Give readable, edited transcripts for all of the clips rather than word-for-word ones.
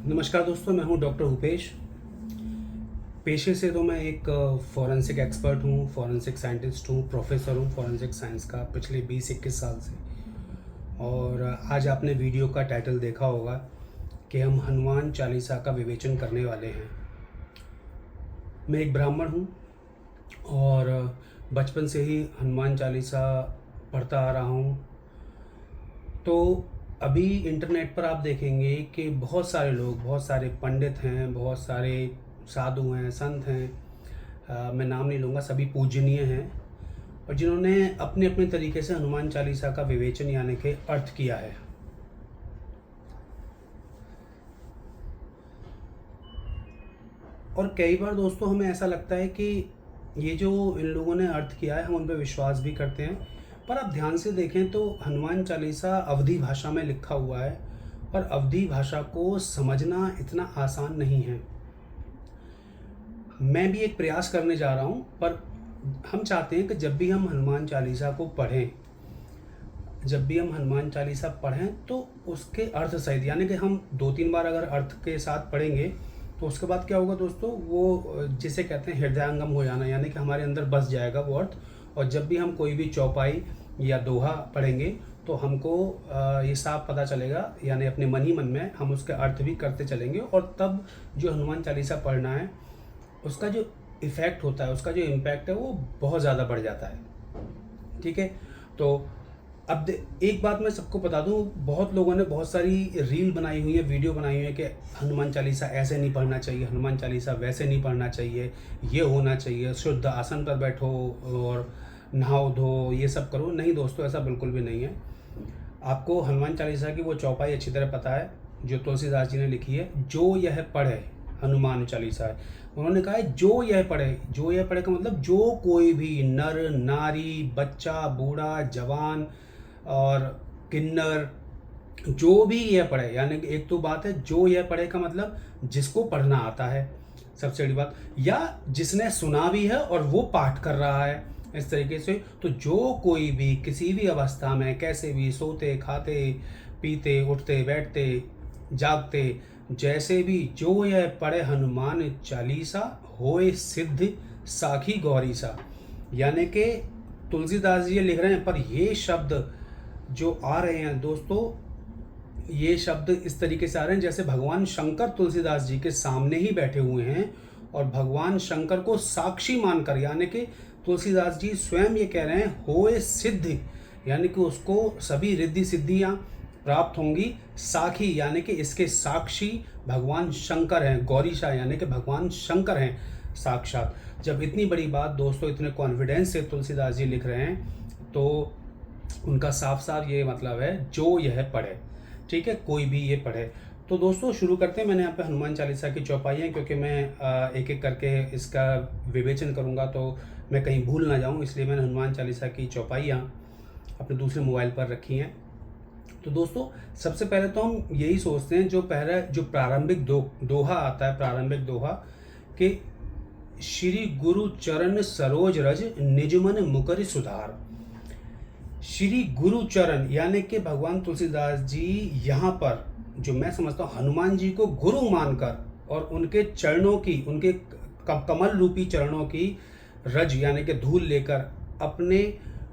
नमस्कार दोस्तों, मैं हूं डॉक्टर भूपेश। पेशे से तो मैं एक फॉरेंसिक एक्सपर्ट हूं, फॉरेंसिक साइंटिस्ट हूं, प्रोफेसर हूं फॉरेंसिक साइंस का पिछले 20-21 साल से। और आज आपने वीडियो का टाइटल देखा होगा कि हम हनुमान चालीसा का विवेचन करने वाले हैं। मैं एक ब्राह्मण हूं और बचपन से ही हनुमान चालीसा पढ़ता आ रहा हूं। तो अभी इंटरनेट पर आप देखेंगे कि बहुत सारे लोग, बहुत सारे पंडित हैं, बहुत सारे साधु हैं, संत हैं, मैं नाम नहीं लूँगा, सभी पूजनीय हैं और जिन्होंने अपने अपने तरीके से हनुमान चालीसा का विवेचन यानी कि अर्थ किया है। और कई बार दोस्तों हमें ऐसा लगता है कि ये जो इन लोगों ने अर्थ किया है हम उन पर विश्वास भी करते हैं, पर आप ध्यान से देखें तो हनुमान चालीसा अवधी भाषा में लिखा हुआ है और अवधी भाषा को समझना इतना आसान नहीं है। मैं भी एक प्रयास करने जा रहा हूँ, पर हम चाहते हैं कि जब भी हम हनुमान चालीसा को पढ़ें, जब भी हम हनुमान चालीसा पढ़ें तो उसके अर्थ सहित, यानी कि हम 2-3 बार अगर अर्थ के साथ पढ़ेंगे तो उसके बाद क्या होगा दोस्तों, वो जिसे कहते हैं हृदयंगम हो जाना, यानी कि हमारे अंदर बस जाएगा वो अर्थ। और जब भी हम कोई भी चौपाई या दोहा पढ़ेंगे तो हमको ये साफ पता चलेगा, यानी अपने मन ही मन में हम उसके अर्थ भी करते चलेंगे और तब जो हनुमान चालीसा पढ़ना है उसका जो इफ़ेक्ट होता है, उसका जो इम्पैक्ट है वो बहुत ज़्यादा बढ़ जाता है। ठीक है, तो अब एक बात मैं सबको बता दूं, बहुत लोगों ने बहुत सारी रील बनाई हुई है, वीडियो बनाई हुई है कि हनुमान चालीसा ऐसे नहीं पढ़ना चाहिए, हनुमान चालीसा वैसे नहीं पढ़ना चाहिए, ये होना चाहिए, शुद्ध आसन पर बैठो और नहाओ धो, ये सब करो। नहीं दोस्तों, ऐसा बिल्कुल भी नहीं है। आपको हनुमान चालीसा की वो चौपाई अच्छी तरह पता है जो तुलसीदास जी ने लिखी है, जो यह पढ़े हनुमान चालीसा है। उन्होंने कहा है जो यह पढ़े, जो यह पढ़े का मतलब जो कोई भी नर नारी, बच्चा, बूढ़ा, जवान और किन्नर, जो भी यह पढ़े, यानी कि एक तो बात है जो यह पढ़े का मतलब जिसको पढ़ना आता है, सबसे बड़ी बात, या जिसने सुना भी है और वो पाठ कर रहा है इस तरीके से। तो जो कोई भी किसी भी अवस्था में कैसे भी, सोते खाते पीते उठते बैठते जागते जैसे भी, जो यह पढ़े हनुमान चालीसा होए सिद्ध साखी गौरी सा। यानी कि तुलसीदास जी ये लिख रहे हैं, पर ये शब्द जो आ रहे हैं दोस्तों, ये शब्द इस तरीके से आ रहे हैं जैसे भगवान शंकर तुलसीदास जी के सामने ही बैठे हुए हैं और भगवान शंकर को साक्षी मानकर, यानी कि तुलसीदास जी स्वयं ये कह रहे हैं होए सिद्ध, यानी कि उसको सभी रिद्धि सिद्धियां प्राप्त होंगी। साखी यानी कि इसके साक्षी भगवान शंकर हैं, गौरीशा यानी कि भगवान शंकर हैं साक्षात। जब इतनी बड़ी बात दोस्तों इतने कॉन्फिडेंस से तुलसीदास जी लिख रहे हैं तो उनका साफ साफ ये मतलब है जो यह पढ़े। ठीक है, कोई भी ये पढ़े। तो दोस्तों शुरू करते हैं। मैंने यहाँ पे हनुमान चालीसा की चौपाई है, क्योंकि मैं एक एक करके इसका विवेचन करूँगा तो मैं कहीं भूल ना जाऊँ, इसलिए मैंने हनुमान चालीसा की चौपाइयाँ अपने दूसरे मोबाइल पर रखी हैं। तो दोस्तों सबसे पहले तो हम यही सोचते हैं, जो पहला जो प्रारंभिक दोहा आता है, प्रारंभिक दोहा कि श्री गुरु चरण सरोज रज निज मन मुकर सुधार। श्री गुरु चरण यानी कि भगवान तुलसीदास जी यहाँ पर, जो मैं समझता हूँ, हनुमान जी को गुरु मानकर और उनके चरणों की, उनके कमल रूपी चरणों की रज यानी कि धूल लेकर अपने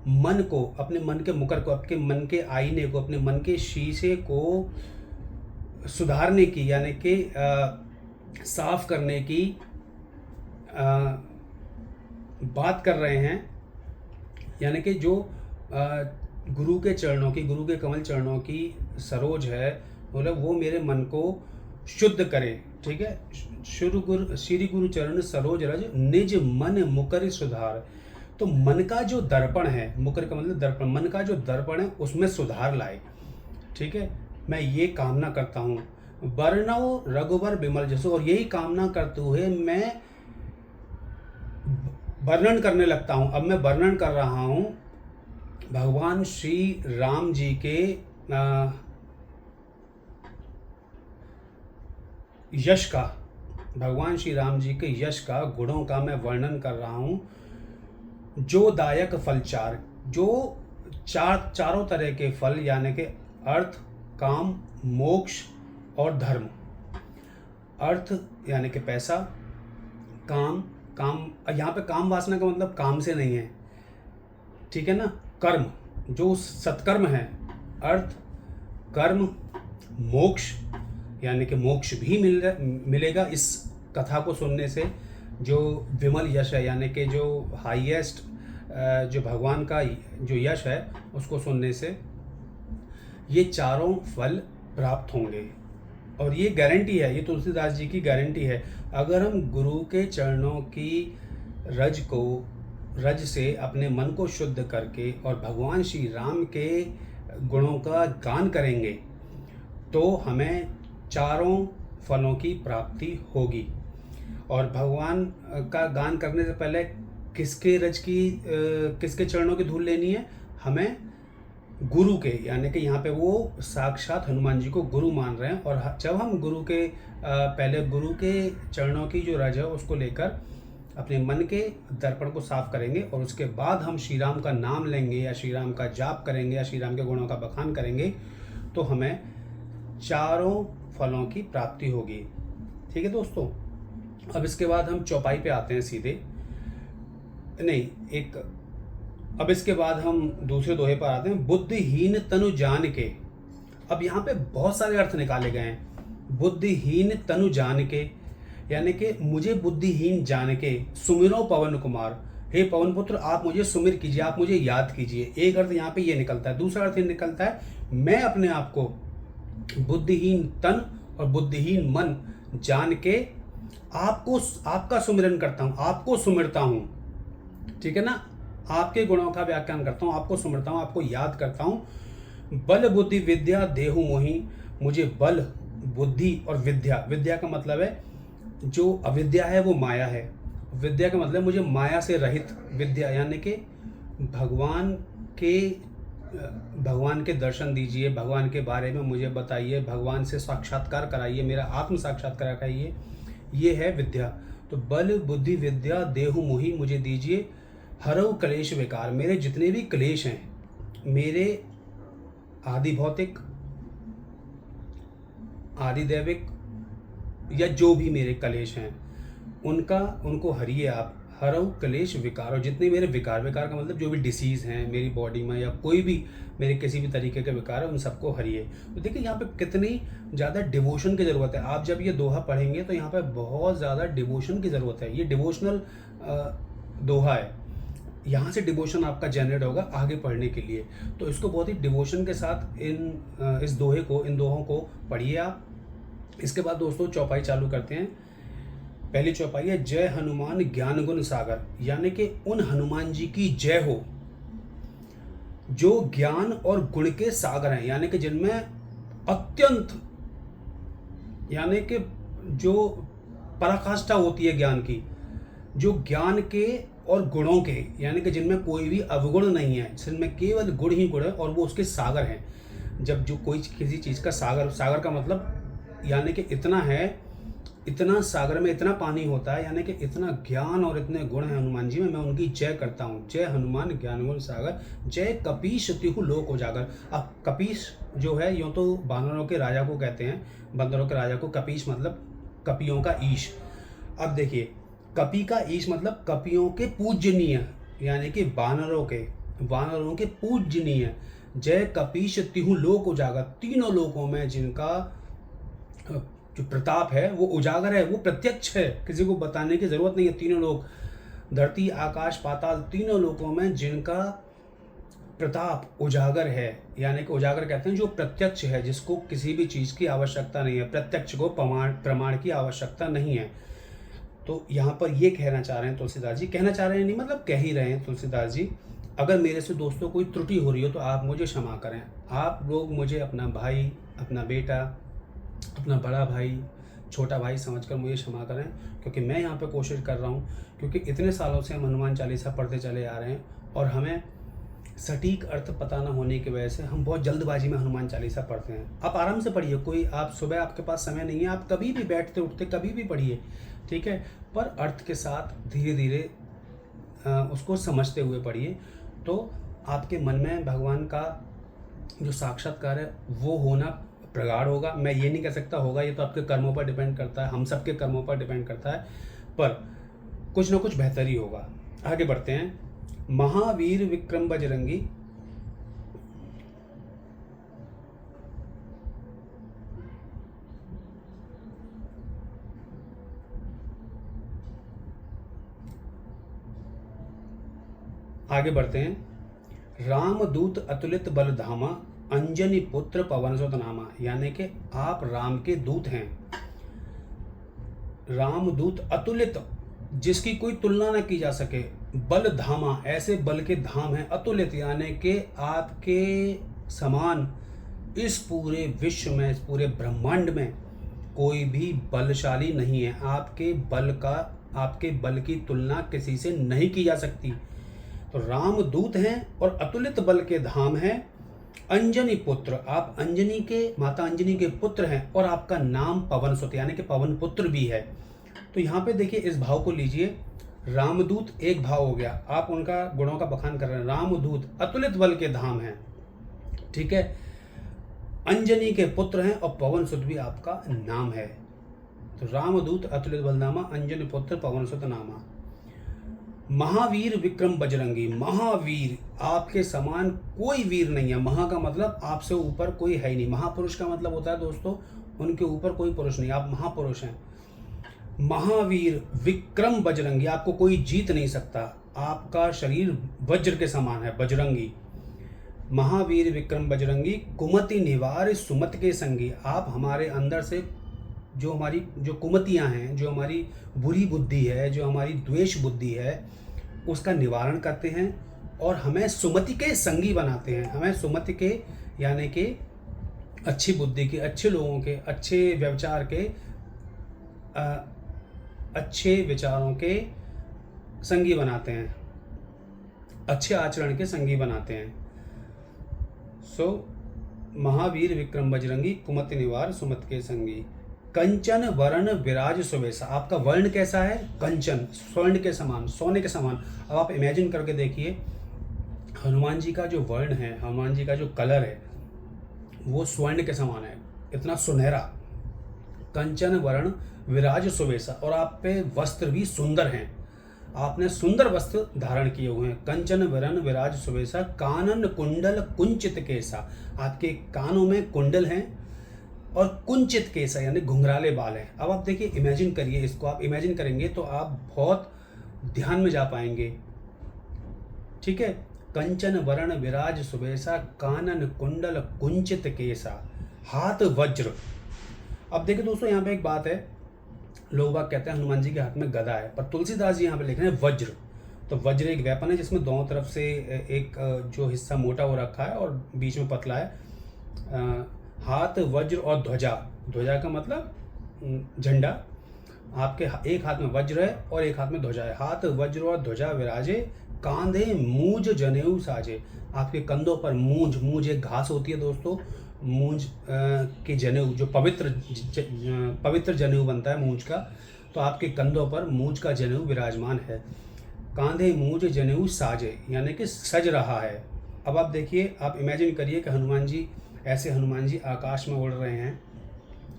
मन को, अपने मन के मुकर को, अपने मन के आईने को, अपने मन के शीशे को सुधारने की, यानी कि साफ करने की बात कर रहे हैं। यानी कि जो गुरु के चरणों की, गुरु के कमल चरणों की सरोज है, मतलब वो मेरे मन को शुद्ध करे। ठीक है, श्री गुरु चरण सरोज रज निज मन मुकर सुधार। तो मन का जो दर्पण है, मुकर का मतलब दर्पण, मन का जो दर्पण है उसमें सुधार लाए। ठीक है, मैं ये कामना करता हूँ। वर्णव रघुबर विमल जसो, और यही कामना करते हुए मैं वर्णन करने लगता हूँ। अब मैं वर्णन कर रहा हूँ भगवान श्री राम जी के यश का, भगवान श्री राम जी के यश का, गुणों का मैं वर्णन कर रहा हूँ। जो दायक फल चार, जो चारों तरह के फल, यानी कि अर्थ, काम, मोक्ष और धर्म, अर्थ यानी कि पैसा, काम, काम यहाँ पे काम वासना का मतलब काम से नहीं है, ठीक है ना, कर्म, जो सत्कर्म है, अर्थ, कर्म, मोक्ष, यानी कि मोक्ष भी मिलेगा इस कथा को सुनने से, जो विमल यश है यानी कि जो हाईएस्ट जो भगवान का जो यश है उसको सुनने से ये चारों फल प्राप्त होंगे। और ये गारंटी है, ये तुलसीदास जी की गारंटी है। अगर हम गुरु के चरणों की रज से अपने मन को शुद्ध करके और भगवान श्री राम के गुणों का गान करेंगे तो हमें चारों फलों की प्राप्ति होगी। और भगवान का गान करने से पहले किसके चरणों की धूल लेनी है? हमें गुरु के, यानी कि यहाँ पे वो साक्षात हनुमान जी को गुरु मान रहे हैं। और जब हम पहले गुरु के चरणों की जो रज है उसको लेकर अपने मन के दर्पण को साफ करेंगे और उसके बाद हम श्री राम का नाम लेंगे या श्री राम का जाप करेंगे या श्री राम के गुणों का बखान करेंगे तो हमें चारों फलों की प्राप्ति होगी। ठीक है दोस्तों, अब इसके बाद हम चौपाई पे आते हैं सीधे, अब इसके बाद हम दूसरे दोहे पर आते हैं, बुद्धिहीन तनु जान के। अब यहाँ पे बहुत सारे अर्थ निकाले गए हैं। बुद्धिहीन तनु जान के यानी कि मुझे बुद्धिहीन जान के सुमिरो पवन कुमार, हे पवन पुत्र आप मुझे सुमिर कीजिए, आप मुझे याद कीजिए। एक अर्थ यहाँ पे ये निकलता है। दूसरा अर्थ ये निकलता है, मैं अपने आप को बुद्धिहीन तन और बुद्धिहीन मन जान के आपका सुमिरन करता हूँ, आपको सुमिरता हूँ। ठीक है ना, आपके गुणों का व्याख्यान करता हूँ, आपको सुमिरता हूँ, आपको याद करता हूँ। बल बुद्धि विद्या देहु मोहि, मुझे बल बुद्धि और विद्या, विद्या का मतलब है जो अविद्या है वो माया है, विद्या का मतलब मुझे माया से रहित विद्या, यानी कि भगवान के दर्शन दीजिए, भगवान के बारे में मुझे बताइए, भगवान से साक्षात्कार कराइए, मेरा आत्म साक्षात्कार कराइए, ये है विद्या। तो बल बुद्धि विद्या देहु मोहि मुझे दीजिए, हरऊ क्लेश विकार, मेरे जितने भी क्लेश हैं, मेरे आदि भौतिक आदि दैविक या जो भी मेरे क्लेश हैं उनको हरिए आप। हरऊ क्लेश विकार, और जितने मेरे विकार का मतलब जो भी डिसीज़ हैं मेरी बॉडी में या कोई भी मेरे किसी भी तरीके के विकार है उन सबको हरिए। तो देखिए यहाँ पे कितनी ज़्यादा डिवोशन की ज़रूरत है। आप जब ये दोहा पढ़ेंगे तो यहाँ पे बहुत ज़्यादा डिवोशन की ज़रूरत है। ये डिवोशनल दोहा है, यहाँ से डिवोशन आपका जनरेट होगा आगे पढ़ने के लिए। तो इसको बहुत ही डिवोशन के साथ इन दोहों को पढ़िए आप। इसके बाद दोस्तों चौपाई चालू करते हैं। पहली चौपाई है, जय हनुमान ज्ञान गुण सागर, यानी कि उन हनुमान जी की जय हो जो ज्ञान और गुण के सागर हैं, यानी कि जिनमें अत्यंत, यानी कि जो पराकाष्ठा होती है ज्ञान की, जो ज्ञान के और गुणों के, यानी कि जिनमें कोई भी अवगुण नहीं है, जिनमें केवल गुण ही गुण है और वो उसके सागर हैं। जब जो कोई किसी चीज़ का सागर का मतलब यानी कि इतना है, इतना सागर में इतना पानी होता है, यानी कि इतना ज्ञान और इतने गुण हैं हनुमान जी में, मैं उनकी जय करता हूँ। जय हनुमान ज्ञान गुण सागर, जय कपीश तिहु लोक उजागर। अब कपीश जो है यूँ तो बानरों के राजा को कहते हैं, बंदरों के राजा को कपीश मतलब कपियों का ईश। अब देखिए कपि का ईश मतलब कपियों के पूजनीय, यानी कि वानरों के पूजनीय। जय कपीश तिहु लोक उजागर, तीनों लोकों में जिनका जो प्रताप है वो उजागर है, वो प्रत्यक्ष है, किसी को बताने की जरूरत नहीं है। तीनों लोक, धरती आकाश पाताल, तीनों लोकों में जिनका प्रताप उजागर है, यानी कि उजागर कहते हैं जो प्रत्यक्ष है, जिसको किसी भी चीज़ की आवश्यकता नहीं है, प्रत्यक्ष को प्रमाण की आवश्यकता नहीं है। तो यहाँ पर ये कहना चाह रहे हैं तुलसीदास जी, कहना चाह रहे हैं नहीं मतलब कह ही रहे हैं तुलसीदास जी। अगर मेरे से दोस्तों कोई त्रुटि हो रही हो तो आप मुझे क्षमा करें। आप लोग मुझे अपना भाई, अपना बेटा, अपना बड़ा भाई, छोटा भाई समझकर मुझे क्षमा करें, क्योंकि मैं यहाँ पे कोशिश कर रहा हूँ, क्योंकि इतने सालों से हम हनुमान चालीसा पढ़ते चले आ रहे हैं और हमें सटीक अर्थ पता ना होने की वजह से हम बहुत जल्दबाजी में हनुमान चालीसा पढ़ते हैं। आप आराम से पढ़िए, कोई आप सुबह आपके पास समय नहीं है, आप कभी भी बैठते उठते कभी भी पढ़िए, ठीक है, पर अर्थ के साथ धीरे धीरे उसको समझते हुए पढ़िए, तो आपके मन में भगवान का जो साक्षात्कार है वो होना प्रगाढ़ होगा। मैं ये नहीं कह सकता होगा, ये तो आपके कर्मों पर डिपेंड करता है, हम सबके कर्मों पर डिपेंड करता है, पर कुछ ना कुछ बेहतर ही होगा। आगे बढ़ते हैं। महावीर विक्रम बजरंगी, आगे बढ़ते हैं। रामदूत अतुलित बल धामा, अंजनी पुत्र पवन सुत नामा, यानी कि आप राम के दूत हैं। रामदूत अतुलित, जिसकी कोई तुलना न की जा सके, बल धामा, ऐसे बल के धाम हैं, अतुलित यानी कि आपके समान इस पूरे विश्व में, इस पूरे ब्रह्मांड में कोई भी बलशाली नहीं है। आपके बल की तुलना किसी से नहीं की जा सकती। तो रामदूत हैं और अतुलित बल के धाम हैं। अंजनी पुत्र, आप अंजनी के, माता अंजनी के पुत्र हैं, और आपका नाम पवन सुत यानी कि पवन पुत्र भी है। तो यहाँ पे देखिए, इस भाव को लीजिए, रामदूत एक भाव हो गया, आप उनका गुणों का बखान कर रहे हैं। रामदूत अतुलित बल के धाम हैं, ठीक है, अंजनी के पुत्र हैं, और पवन सुत भी आपका नाम है। तो रामदूत अतुलित बलनामा, अंजनी पुत्र पवन सुत नामा। महावीर विक्रम बजरंगी, महावीर, आपके समान कोई वीर नहीं है। महा का मतलब आपसे ऊपर कोई है ही नहीं। महापुरुष का मतलब होता है दोस्तों, उनके ऊपर कोई पुरुष नहीं, आप महापुरुष हैं। महावीर विक्रम बजरंगी, आपको कोई जीत नहीं सकता, आपका शरीर वज्र के समान है, बजरंगी। महावीर विक्रम बजरंगी, कुमति निवार सुमत के संगी, आप हमारे अंदर से जो कुमतियाँ हैं, जो हमारी बुरी बुद्धि है, जो हमारी द्वेष बुद्धि है, उसका निवारण करते हैं और हमें सुमति के संगी बनाते हैं। हमें सुमति के यानी कि अच्छी बुद्धि के, अच्छे लोगों के, अच्छे व्यवचार के, अच्छे विचारों के संगी बनाते हैं, अच्छे आचरण के संगी बनाते हैं। महावीर विक्रम बजरंगी, कुमति निवार सुमत के संगी। कंचन वर्ण विराज सुवेशा, आपका वर्ण कैसा है? कंचन, स्वर्ण के समान, सोने के समान। अब आप इमेजिन करके देखिए, हनुमान जी का जो वर्ण है, हनुमान जी का जो कलर है, वो स्वर्ण के समान है, इतना सुनहरा। कंचन वर्ण विराज सुवेशा, और आप पे वस्त्र भी सुंदर हैं, आपने सुंदर वस्त्र धारण किए हुए हैं। कंचन वरण विराज सुवेशा, कानन कुंडल कुंचित केसा, आपके कानों में कुंडल हैं और कुंचित केसा यानी घुंघराले बाल हैं। अब आप देखिए, इमेजिन करिए, इसको आप इमेजिन करेंगे तो आप बहुत ध्यान में जा पाएंगे, ठीक है। कंचन वरण विराज सुवेशा, कानन कुंडल कुंचित केसा, हाथ वज्र। अब देखिए दोस्तों, यहाँ पे एक बात है, लोग बाग कहते हैं हनुमान जी के हाथ में गदा है, पर तुलसीदास जी यहाँ पे लिख रहे हैं वज्र। तो वज्र एक वेपन है जिसमें दोनों तरफ से एक जो हिस्सा मोटा हो रखा है और बीच में पतला है। हाथ वज्र और ध्वजा, ध्वजा का मतलब झंडा, आपके एक हाथ में वज्र है और एक हाथ में ध्वजा है। हाथ वज्र और ध्वजा विराजे, कांधे मूंज जनेऊ साजे, आपके कंधों पर मूंज, मूंज एक घास होती है दोस्तों, मूंज के जनेऊ, जो पवित्र जनेऊ बनता है मूंज का, तो आपके कंधों पर मूंज का जनेऊ विराजमान है। कांधे मूंज जनेऊ साजे यानी कि सज रहा है। अब आप देखिए, आप इमेजिन करिए कि हनुमान जी, ऐसे हनुमान जी आकाश में उड़ रहे हैं,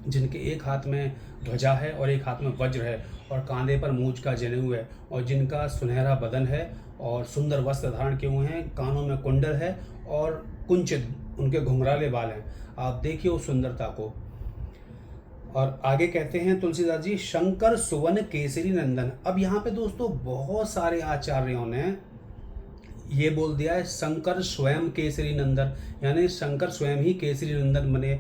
जिनके एक हाथ में ध्वजा है और एक हाथ में वज्र है, और कांधे पर मूंज का जनेऊ है, और जिनका सुनहरा बदन है और सुंदर वस्त्र धारण किए हुए हैं, कानों में कुंडल है और कुंचित उनके घुंघराले बाल हैं। आप देखिए उस सुंदरता को। और आगे कहते हैं तुलसीदास जी, शंकर सुवन केसरी नंदन। अब यहाँ पे दोस्तों बहुत सारे आचार्यों ने ये बोल दिया है शंकर स्वयं केसरी नंदन, यानी शंकर स्वयं ही केसरी नंदन बने,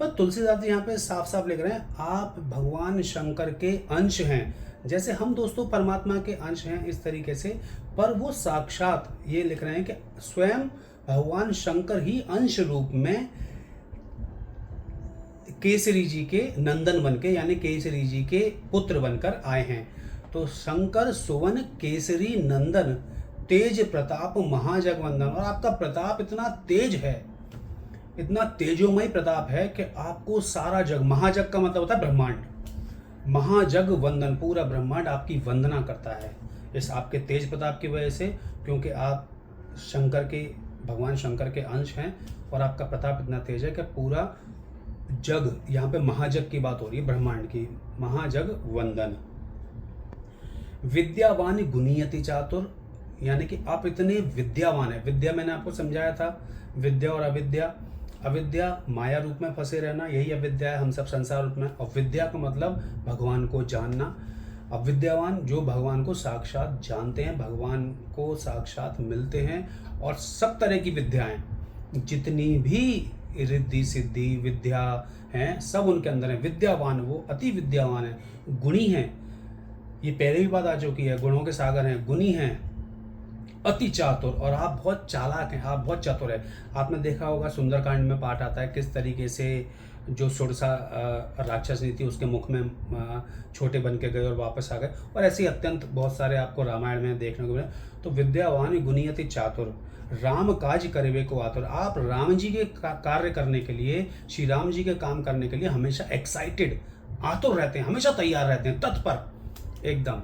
पर तुलसीदास जी यहाँ पे साफ साफ लिख रहे हैं आप भगवान शंकर के अंश हैं। जैसे हम दोस्तों परमात्मा के अंश हैं इस तरीके से, पर वो साक्षात ये लिख रहे हैं कि स्वयं भगवान शंकर ही अंश रूप में केसरी जी के नंदन बनके, यानी केसरी जी के पुत्र बनकर आए हैं। तो शंकर सुवन केसरी नंदन, तेज प्रताप महाजगवंदन, और आपका प्रताप इतना तेज है, इतना तेजोमय प्रताप है कि आपको सारा जग, महाजग का मतलब होता है ब्रह्मांड, महाजग वंदन, पूरा ब्रह्मांड आपकी वंदना करता है इस आपके तेज प्रताप की वजह से, क्योंकि आप शंकर के, भगवान शंकर के अंश हैं और आपका प्रताप इतना तेज है कि पूरा जग, यहाँ पे महाजग की बात हो रही है, ब्रह्मांड की, महाजग वंदन। विद्यावान गुणीयति चातुर, यानी कि आप इतने विद्यावान हैं। विद्या मैंने आपको समझाया था, विद्या और अविद्या। अविद्या माया रूप में फंसे रहना, यही अविद्या है, हम सब संसार रूप में। और विद्या का मतलब भगवान को जानना। अब विद्यावान जो भगवान को साक्षात जानते हैं, भगवान को साक्षात मिलते हैं, और सब तरह की विद्याएं, जितनी भी रिद्धि सिद्धि विद्या हैं, सब उनके अंदर है। विद्यावान, वो अति विद्यावान है, गुणी हैं, ये पहले भी बात आ चुकी है, गुणों के सागर हैं, गुणी हैं, अति चातुर, और आप बहुत चालाक हैं, आप बहुत चतुर हैं। आपने देखा होगा सुंदरकांड में पाठ आता है किस तरीके से जो सुरसा राक्षस थी उसके मुख में छोटे बन के गए और वापस आ गए, और ऐसे ही अत्यंत बहुत सारे आपको रामायण में देखने को मिले। तो विद्यावान गुणी अति चातुर, राम काज करेवे को आतुर। आप राम जी के कार्य करने के लिए, श्री राम जी के काम करने के लिए हमेशा एक्साइटेड, आतुर रहते हैं, हमेशा तैयार रहते हैं, तत्पर एकदम।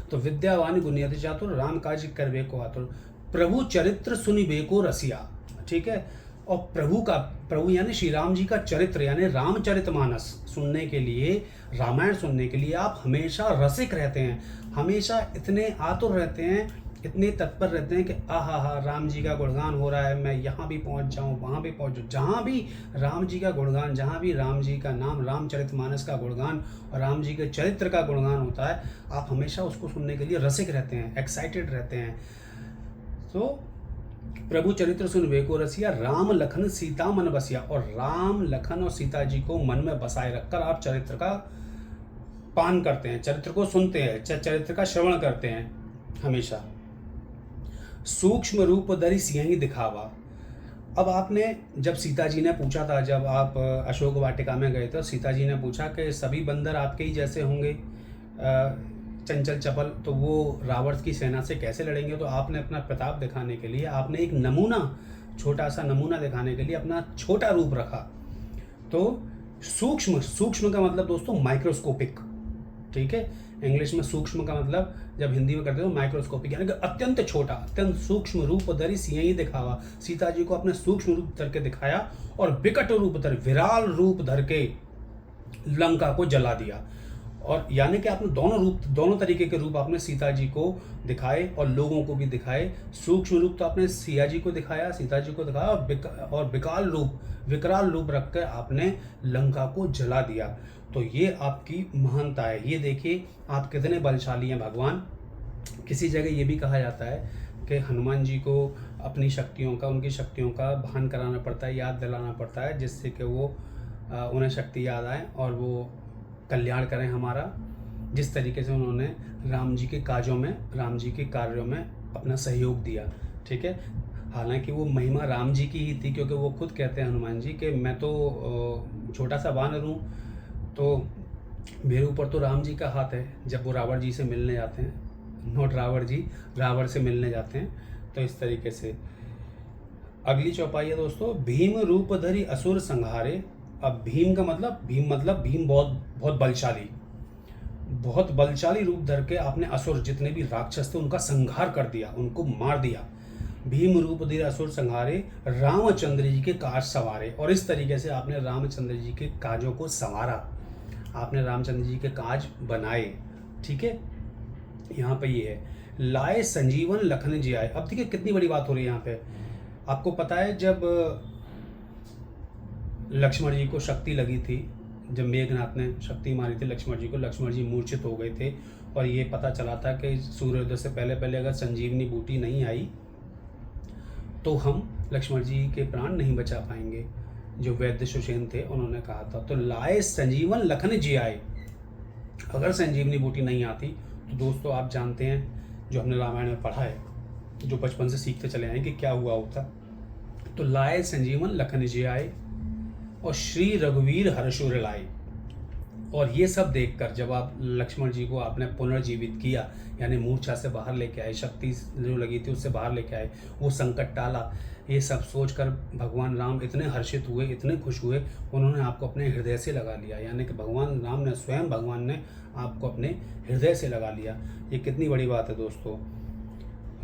तो विद्यावान गुणी अति चातुर, राम काज करवे को आतुर, प्रभु चरित्र सुनिबे को रसिया। ठीक है, और प्रभु यानी श्री राम जी का चरित्र यानी रामचरितमानस सुनने के लिए, रामायण सुनने के लिए आप हमेशा रसिक रहते हैं, हमेशा इतने आतुर रहते हैं, इतने तत्पर रहते हैं कि आहा राम जी का गुणगान हो रहा है, मैं यहाँ भी पहुँच जाऊँ, वहाँ भी पहुँच जाऊँ, जहाँ भी राम जी का गुणगान, जहाँ भी राम जी का नाम, रामचरितमानस का गुणगान और राम जी के चरित्र का गुणगान होता है, आप हमेशा उसको सुनने के लिए रसिक रहते हैं, एक्साइटेड रहते हैं। तो प्रभु चरित्र सुन वे को रसिया, राम लखन सीता मन बसिया, और राम लखन और सीता जी को मन में बसाए रखकर आप चरित्र का पान करते हैं, चरित्र को सुनते हैं, चरित्र का श्रवण करते हैं हमेशा। सूक्ष्म रूप धरि सिंहि दिखावा। अब आपने, जब सीता जी ने पूछा था, जब आप अशोक वाटिका में गए थे, सीता जी ने पूछा कि सभी बंदर आपके ही जैसे होंगे, चंचल चपल, तो वो रावण की सेना से कैसे लड़ेंगे? तो आपने अपना प्रताप दिखाने के लिए, आपने एक नमूना, छोटा सा नमूना दिखाने के लिए अपना छोटा रूप रखा। तो सूक्ष्म का मतलब दोस्तों माइक्रोस्कोपिक, ठीक है, इंग्लिश में सूक्ष्म का मतलब जब हिंदी में करते हो माइक्रोस्कोपिक, यानी कि अत्यंत छोटा, अत्यंत सूक्ष्म रूप धरि सिंहि दिखावा। सीता जी को अपने सूक्ष्म रूप धर के दिखाया और विकट रूप धर, विराल रूप धर के लंका को जला दिया। और यानी कि आपने दोनों तरीके के रूप आपने सीता जी को दिखाए और लोगों को भी दिखाए। सूक्ष्म रूप तो आपने सिया जी को दिखाया, सीता जी को दिखाया, और विकराल रूप रख कर आपने लंका को जला दिया। तो ये आपकी महानता है। ये देखिए आप कितने बलशाली हैं भगवान। किसी जगह ये भी कहा जाता है कि हनुमान जी को अपनी शक्तियों का, उनकी शक्तियों का भान कराना पड़ता है, याद दिलाना पड़ता है, जिससे कि वो उन्हें शक्ति याद आए और वो कल्याण करें हमारा। जिस तरीके से उन्होंने राम जी के काजों में, राम जी के कार्यों में अपना सहयोग दिया, ठीक है। हालांकि वो महिमा राम जी की ही थी, क्योंकि वो खुद कहते हैं हनुमान जी कि मैं तो छोटा सा वानर हूँ, तो मेरे ऊपर तो राम जी का हाथ है। जब वो रावण जी से मिलने जाते हैं, नॉट रावण जी, रावण से मिलने जाते हैं, तो इस तरीके से। अगली चौपाई है दोस्तों, भीम रूप धरि असुर संहारे। अब भीम का मतलब, भीम बहुत बलशाली रूप धर के आपने असुर, जितने भी राक्षस थे, उनका संहार कर दिया, उनको मार दिया। भीम रूप धरि असुर संहारे, रामचंद्र जी के काज सवारे। और इस तरीके से आपने रामचंद्र जी के काजों को संवारा, आपने रामचंद्र जी के काज बनाए, ठीक है। यहाँ पे ये है, लाए संजीवन लखन जी आए। अब देखिए कितनी बड़ी बात हो रही है यहाँ पे। आपको पता है जब लक्ष्मण जी को शक्ति लगी थी, जब मेघनाथ ने शक्ति मारी थी लक्ष्मण जी को, लक्ष्मण जी मूर्छित हो गए थे, और ये पता चला था कि सूर्योदय से पहले अगर संजीवनी बूटी नहीं आई तो हम लक्ष्मण जी के प्राण नहीं बचा पाएंगे। जो वैद्य सुषेण थे उन्होंने कहा था, तो लाए संजीवन लखन जी आए। अगर संजीवनी बूटी नहीं आती तो दोस्तों आप जानते हैं, जो हमने रामायण में पढ़ा है, जो बचपन से सीखते चले आए कि क्या हुआ होता। तो लाए संजीवन लखन जी आए और श्री रघुवीर हर्षुर लाए। और ये सब देखकर जब आप लक्ष्मण जी को आपने पुनर्जीवित किया, यानी मूर्छा से बाहर लेके आए, शक्ति जो लगी थी उससे बाहर लेके आए, वो संकट टाला, ये सब सोचकर भगवान राम इतने हर्षित हुए, इतने खुश हुए, उन्होंने आपको अपने हृदय से लगा लिया। यानी कि भगवान राम ने, स्वयं भगवान ने आपको अपने हृदय से लगा लिया। ये कितनी बड़ी बात है दोस्तों।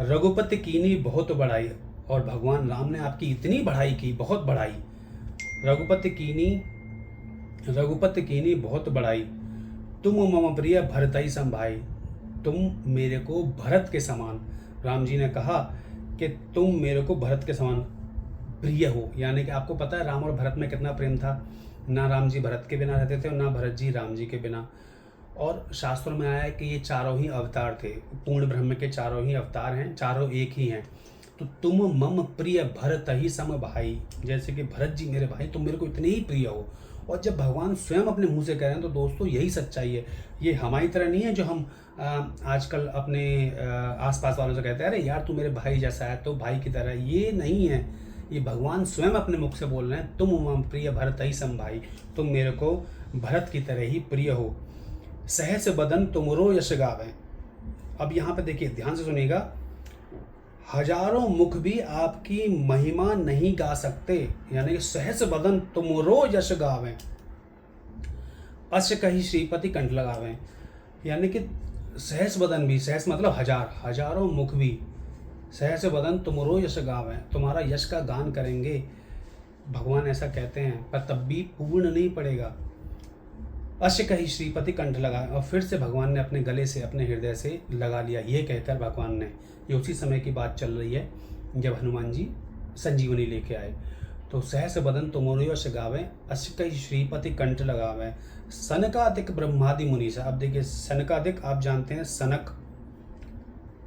रघुपति कीनी बहुत बढ़ाई, और भगवान राम ने आपकी इतनी बढ़ाई की, बहुत बढ़ाई। रघुपति कीनी रघुपति कीनी बहुत बड़ाई, तुम मम प्रिय भरत ही सम भाई। तुम मेरे को भरत के समान, राम जी ने कहा कि तुम मेरे को भरत के समान प्रिय हो। यानी कि आपको पता है राम और भरत में कितना प्रेम था। ना राम जी भरत के बिना रहते थे और ना भरत जी राम जी के बिना। और शास्त्रों में आया है कि ये चारों ही अवतार थे, पूर्ण ब्रह्म के चारों ही अवतार हैं, चारों एक ही हैं। तो तुम मम प्रिय भरत ही सम भाई, जैसे कि भरत जी मेरे भाई, तुम मेरे को इतने ही प्रिय हो। और जब भगवान स्वयं अपने मुंह से कह रहे हैं तो दोस्तों यही सच्चाई है। ये हमारी तरह नहीं है जो हम आजकल अपने आसपास वालों से कहते हैं अरे यार तू मेरे भाई जैसा है, तो भाई की तरह, ये नहीं है। ये भगवान स्वयं अपने मुख से बोल रहे हैं, तुम मम प्रिय भरत ही सम भाई, तुम मेरे को भरत की तरह ही प्रिय हो। सहस बदन तुमरो यश गावे। अब यहाँ पे देखिए ध्यान से सुनिएगा, हजारों मुख भी आपकी महिमा नहीं गा सकते। यानी कि सहस बदन तुमरो यश गावे, अश कही श्रीपति कंठ लगावे। यानी कि सहस बदन भी, सहस मतलब हजार, हजारों मुख भी, सहस बदन तुमरो यश गावे, तुम्हारा यश का गान करेंगे। भगवान ऐसा कहते हैं, पर तब भी पूर्ण नहीं पड़ेगा। अश कही श्रीपति कंठ लगा, और फिर से भगवान ने अपने गले से, अपने हृदय से लगा लिया। ये कहकर भगवान ने, ये उसी समय की बात चल रही है जब हनुमान जी संजीवनी लेके आए। तो सहस बदन तुमरो यश गावे, अश कही श्रीपति कंठ लगावे, सनकादिक ब्रह्मादि मुनीसा। अब देखिए सनकादिक, आप जानते हैं सनक,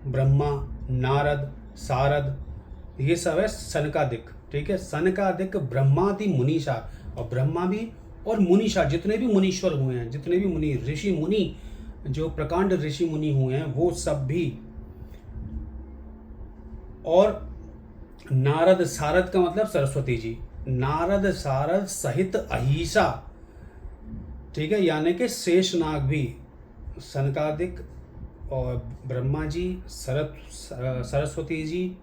ब्रह्मा, नारद, सारद, ये सब है सनकादिक। ठीक है, सनकादिक ब्रह्मादि मुनीसा, और ब्रह्मा भी और मुनीषा, जितने भी मुनीश्वर हुए हैं, जितने भी मुनि, ऋषि मुनि, जो प्रकांड ऋषि मुनि हुए हैं वो सब भी, और नारद, सारद का मतलब सरस्वती जी, नारद सारद सहित अहिसा। ठीक है, यानी कि शेषनाग भी, सनकादिक और ब्रह्मा जी, सरस्वती जी,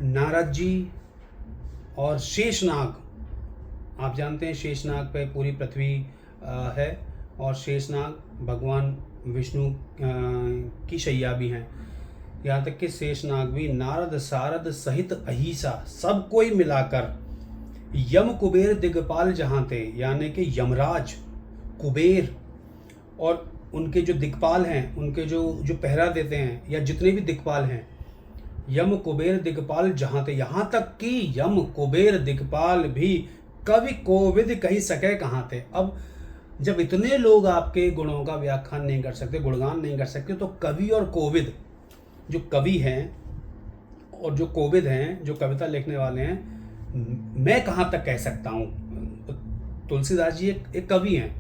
नारद जी और शेषनाग। आप जानते हैं शेषनाग पे पूरी पृथ्वी है, और शेषनाग भगवान विष्णु की शैया भी हैं। यहाँ तक कि शेषनाग भी, नारद सारद सहित अहिसा, सब कोई मिलाकर, यम कुबेर दिग्पाल जहाँ थे, यानी कि यमराज, कुबेर और उनके जो दिक्पाल हैं, उनके जो पहरा देते हैं, या जितने भी दिक्पाल हैं, यम कुबेर दिग्पाल जहाँ थे, यहाँ तक कि यम कुबेर दिग्पाल भी कवि कोविद कही सके कहाँ थे। अब जब इतने लोग आपके गुणों का व्याख्यान नहीं कर सकते, गुणगान नहीं कर सकते, तो कवि और कोविद, जो कवि हैं और जो कोविद हैं, जो कविता लिखने वाले हैं, मैं कहाँ तक कह सकता हूँ। तुलसीदास जी एक कवि हैं,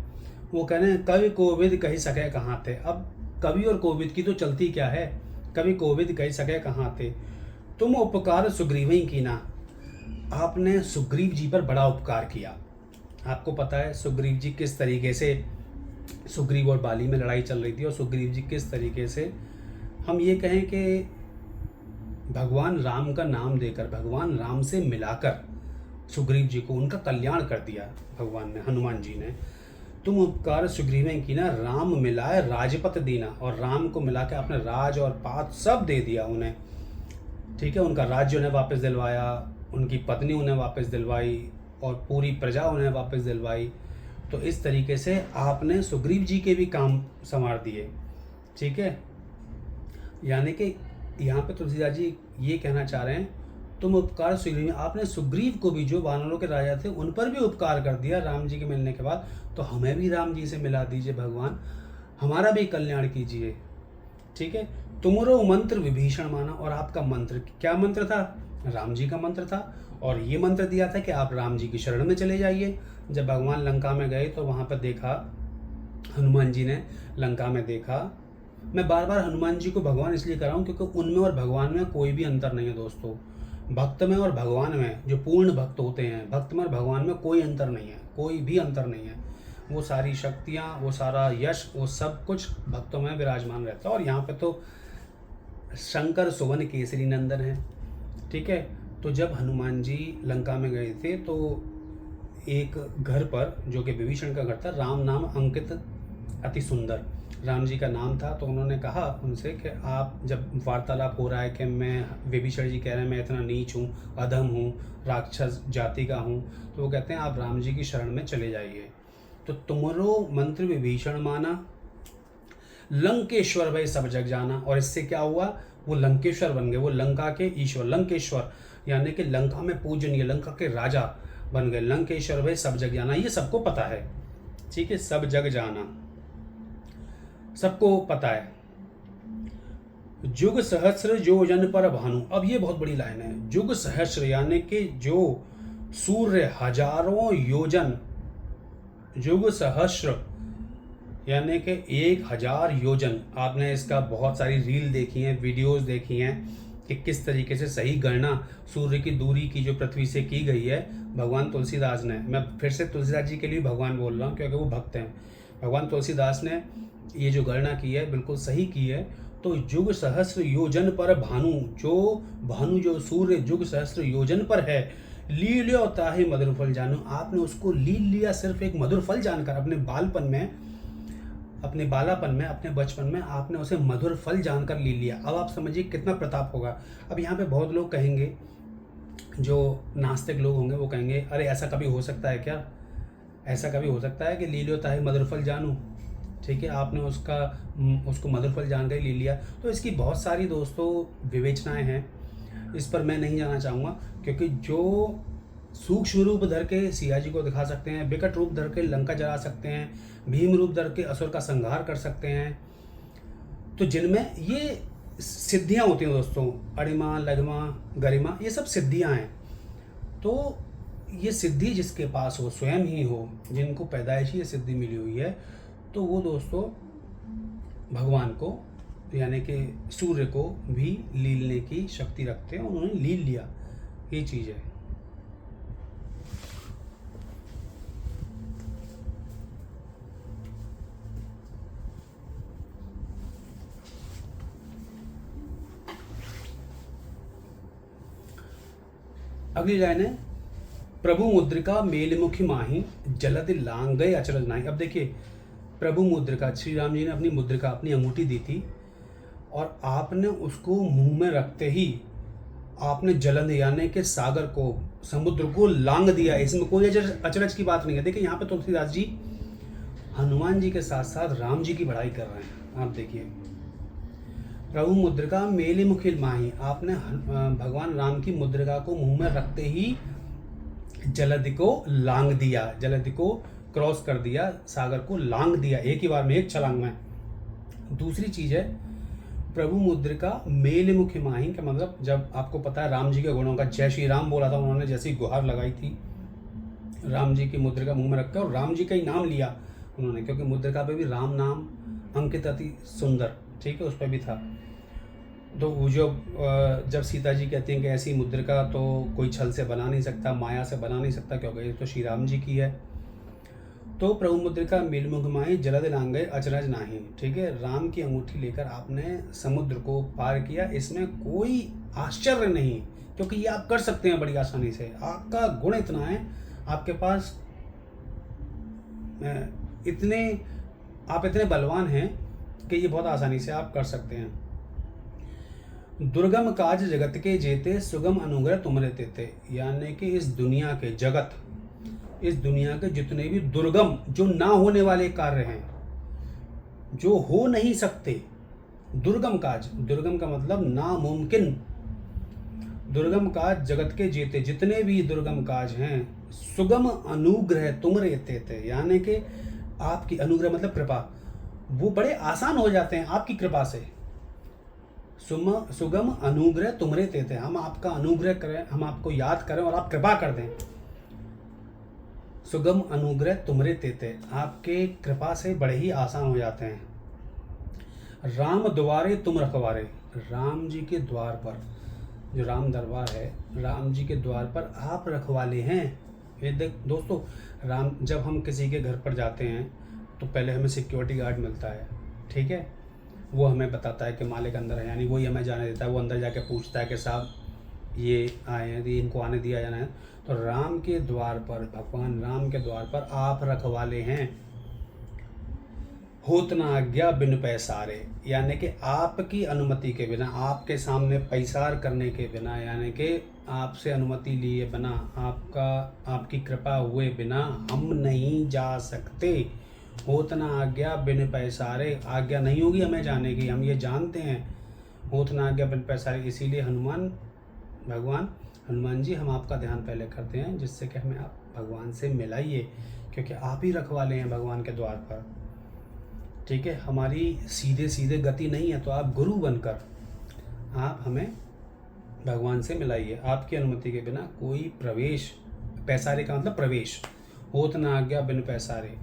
वो कह रहे हैं कवि कोविद कही सके कहाँ थे। अब कवि और कोविद की तो चलती क्या है, कवि कोविद कही सके कहाँ थे। तुम उपकार सुग्रीव ही कीना, आपने सुग्रीव जी पर बड़ा उपकार किया। आपको पता है सुग्रीव जी किस तरीके से, सुग्रीव और बाली में लड़ाई चल रही थी, और सुग्रीव जी किस तरीके से, हम ये कहें कि भगवान राम का नाम देकर, भगवान राम से मिलाकर सुग्रीव जी को, उनका कल्याण कर दिया भगवान ने, हनुमान जी ने। तुम उपकार सुग्रीवें कीना, राम मिलाए राजपत दीना, और राम को मिला के आपने राज और पात सब दे दिया उन्हें। ठीक है, उनका राज्य उन्हें वापस दिलवाया, उनकी पत्नी उन्हें वापस दिलवाई, और पूरी प्रजा उन्हें वापस दिलवाई। तो इस तरीके से आपने सुग्रीव जी के भी काम संवार दिए। ठीक है, यानी कि यहाँ पे तुलसीदास जी ये कहना चाह रहे हैं, तुम उपकार सुग्रीव, आपने सुग्रीव को भी, जो वानरों के राजा थे, उन पर भी उपकार कर दिया राम जी के मिलने के बाद। तो हमें भी राम जी से मिला दीजिए भगवान, हमारा भी कल्याण कीजिए। ठीक है, तुमरो मंत्र विभीषण माना, और आपका मंत्र क्या मंत्र था, राम जी का मंत्र था, और ये मंत्र दिया था कि आप राम जी की शरण में चले जाइए। जब भगवान लंका में गए तो वहाँ पर देखा, हनुमान जी ने लंका में देखा, मैं बार बार हनुमान जी को भगवान इसलिए कर रहा हूँ क्योंकि उनमें और भगवान में कोई भी अंतर नहीं है दोस्तों। भक्त में और भगवान में, जो पूर्ण भक्त होते हैं, भक्त में और भगवान में कोई अंतर नहीं है, कोई भी अंतर नहीं है। वो सारी शक्तियाँ, वो सारा यश, वो सब कुछ भक्तों में विराजमान रहता है। और यहाँ पे तो शंकर सुवन केसरी नंदन है। ठीक है, तो जब हनुमान जी लंका में गए थे तो एक घर पर, जो कि विभीषण का घर था, राम नाम अंकित अति सुंदर राम जी का नाम था। तो उन्होंने कहा उनसे कि आप, जब वार्तालाप हो रहा है कि मैं, विभीषण जी कह रहे हैं मैं इतना नीच हूँ, अधम हूँ, राक्षस जाति का हूँ, तो वो कहते हैं आप राम जी की शरण में चले जाइए। तो तुमरो मंत्र विभीषण माना, लंकेश्वर भय सब जग जाना। और इससे क्या हुआ, वो लंकेश्वर बन गए, वो लंका के ईश्वर, लंकेश्वर यानी कि लंका में पूजनीय, लंका के राजा बन गए। लंकेश्वर भय सब जग जाना, ये सबको पता है, ठीक है, सब जग जाना सबको पता है। जुग सहस्र जो जन पर भानु, अब ये बहुत बड़ी लाइन है। जुग सहस्र यानी कि जो सूर्य हजारों योजन, जुग सहस्र यानी कि 1000 योजन। आपने इसका बहुत सारी रील देखी हैं, वीडियोस देखी हैं कि किस तरीके से सही गणना सूर्य की दूरी की जो पृथ्वी से की गई है भगवान तुलसीदास ने। मैं फिर से तुलसीदास जी के लिए भगवान बोल रहा हूँ क्योंकि वो भक्त हैं। भगवान तुलसीदास ने ये जो गणना की है बिल्कुल सही की है। तो जुग सहस्र योजन पर भानु, भानु जो सूर्य जुग सहस्र योजन पर है, ली लियो ताहि मधुर फल जानू। आपने उसको लील लिया सिर्फ एक मधुर फल जानकर, अपने बालपन में, अपने बालापन में, अपने बचपन में आपने उसे मधुर फल जानकर ली लिया। अब आप समझिए कितना प्रताप होगा। अब यहाँ पे बहुत लोग कहेंगे, जो नास्तिक लोग होंगे वो कहेंगे अरे ऐसा कभी हो सकता है क्या, ऐसा कभी हो सकता है कि ली लियो ताहि मधुर फल जानू, ठीक है, आपने उसको मधुर फल जान कर ले लिया। तो इसकी बहुत सारी दोस्तों विवेचनाएं हैं, इस पर मैं नहीं जाना चाहूँगा क्योंकि जो सूक्ष्म रूप धर के सिया जी को दिखा सकते हैं, विकट रूप धर के लंका जला सकते हैं, भीम रूप धर के असुर का संहार कर सकते हैं, तो जिनमें ये सिद्धियां होती हैं दोस्तों, अणिमा लघिमा गरिमा, ये सब सिद्धियां हैं। तो ये सिद्धि जिसके पास हो, स्वयं ही हो, जिनको पैदाइशी ये सिद्धि मिली हुई है, तो वो दोस्तों भगवान को यानी कि सूर्य को भी लीलने की शक्ति रखते हैं। उन्होंने लील लिया, ये चीज़ है। अगली लाइन है, प्रभु मुद्रिका मेलमुखी माही, जलद लांग गए अचरज नाही। अब देखिए, प्रभु मुद्रिका, श्री राम जी ने अपनी मुद्रिका, अपनी अंगूठी दी थी और आपने उसको मुंह में रखते ही आपने जलन यानी कि सागर को, समुद्र को लांग दिया। इसमें कोई अचरज की बात नहीं है। देखिए यहाँ पे तुलसीदास जी हनुमान जी के साथ साथ राम जी की बढ़ाई कर रहे हैं। आप देखिए, प्रभु मुद्रिका मेले मुखी माही, आपने भगवान राम की मुद्रिका को मुंह में रखते ही जलधि को लांग दिया, जलधि को क्रॉस कर दिया, सागर को लांग दिया एक ही बार में, एक छलांग में। दूसरी चीज है प्रभु मुद्रिका मेल मुखी माही का मतलब, जब आपको पता है राम जी के गुणों का जय श्री राम बोला था उन्होंने, जैसी गुहार लगाई थी, राम जी की मुद्रिका मुंह में रखकर और राम जी का ही नाम लिया उन्होंने, क्योंकि मुद्रिका पे भी राम नाम अंकित अति सुंदर, ठीक है, उस पर भी था। तो वो जो जब सीता जी कहती हैं कि ऐसी मुद्रिका तो कोई छल से बना नहीं सकता, माया से बना नहीं सकता, क्योंकि ये तो श्री राम जी की है। तो प्रभु मुद्रिका मेलमुख माही जलद लांगे अचरज नाही, ठीक है, राम की अंगूठी लेकर आपने समुद्र को पार किया, इसमें कोई आश्चर्य नहीं, क्योंकि ये आप कर सकते हैं बड़ी आसानी से। आपका गुण इतना है, आपके पास आप इतने बलवान हैं कि ये बहुत आसानी से आप कर सकते हैं। दुर्गम काज जगत के जेते, सुगम अनुग्रह तुमरे तेते, यानी कि इस दुनिया के जगत, इस दुनिया के जितने भी दुर्गम, जो ना होने वाले कार्य हैं, जो हो नहीं सकते, दुर्गम काज, दुर्गम का मतलब नामुमकिन, दुर्गम काज जगत के जेते, जितने भी दुर्गम काज हैं, सुगम अनुग्रह तुमरे तेते, यानी कि आपकी अनुग्रह मतलब कृपा, वो बड़े आसान हो जाते हैं आपकी कृपा से। सुगम अनुग्रह तुमरे तेते, हम आपका अनुग्रह करें, हम आपको याद करें और आप कृपा कर दें। सुगम अनुग्रह तुमरे तेते, आपके कृपा से बड़े ही आसान हो जाते हैं। राम द्वारे तुम रखवारे, राम जी के द्वार पर, जो राम दरबार है, राम जी के द्वार पर आप रखवाले हैं। ये देख दोस्तों, राम, जब हम किसी के घर पर जाते हैं तो पहले हमें सिक्योरिटी गार्ड मिलता है, ठीक है, वो हमें बताता है कि मालिक अंदर है, यानी वही हमें जाने देता है। वो अंदर जाके पूछता है कि साहब ये आए हैं, इनको आने दिया जाना है। तो राम के द्वार पर, भगवान राम के द्वार पर आप रखवाले हैं। होत ना आज्ञा बिन पैसारे, यानी कि आपकी अनुमति के बिना, आपके सामने पैसार करने के बिना, यानी कि आपसे अनुमति लिए बिना, आपकी कृपा हुए बिना हम नहीं जा सकते। होत ना आज्ञा बिन पैसारे, आज्ञा नहीं होगी हमें जाने की, हम ये जानते हैं। होत ना आज्ञा बिन पैसारे, इसीलिए भगवान हनुमान जी, हम आपका ध्यान पहले करते हैं, जिससे कि हमें आप भगवान से मिलाइए, क्योंकि आप ही रखवाले हैं भगवान के द्वार पर। ठीक है, हमारी सीधे सीधे गति नहीं है, तो आप गुरु बनकर आप हमें भगवान से मिलाइए। आपकी अनुमति के बिना कोई प्रवेश, पैसारे का मतलब प्रवेश, होत ना आज्ञा बिन पैसारे,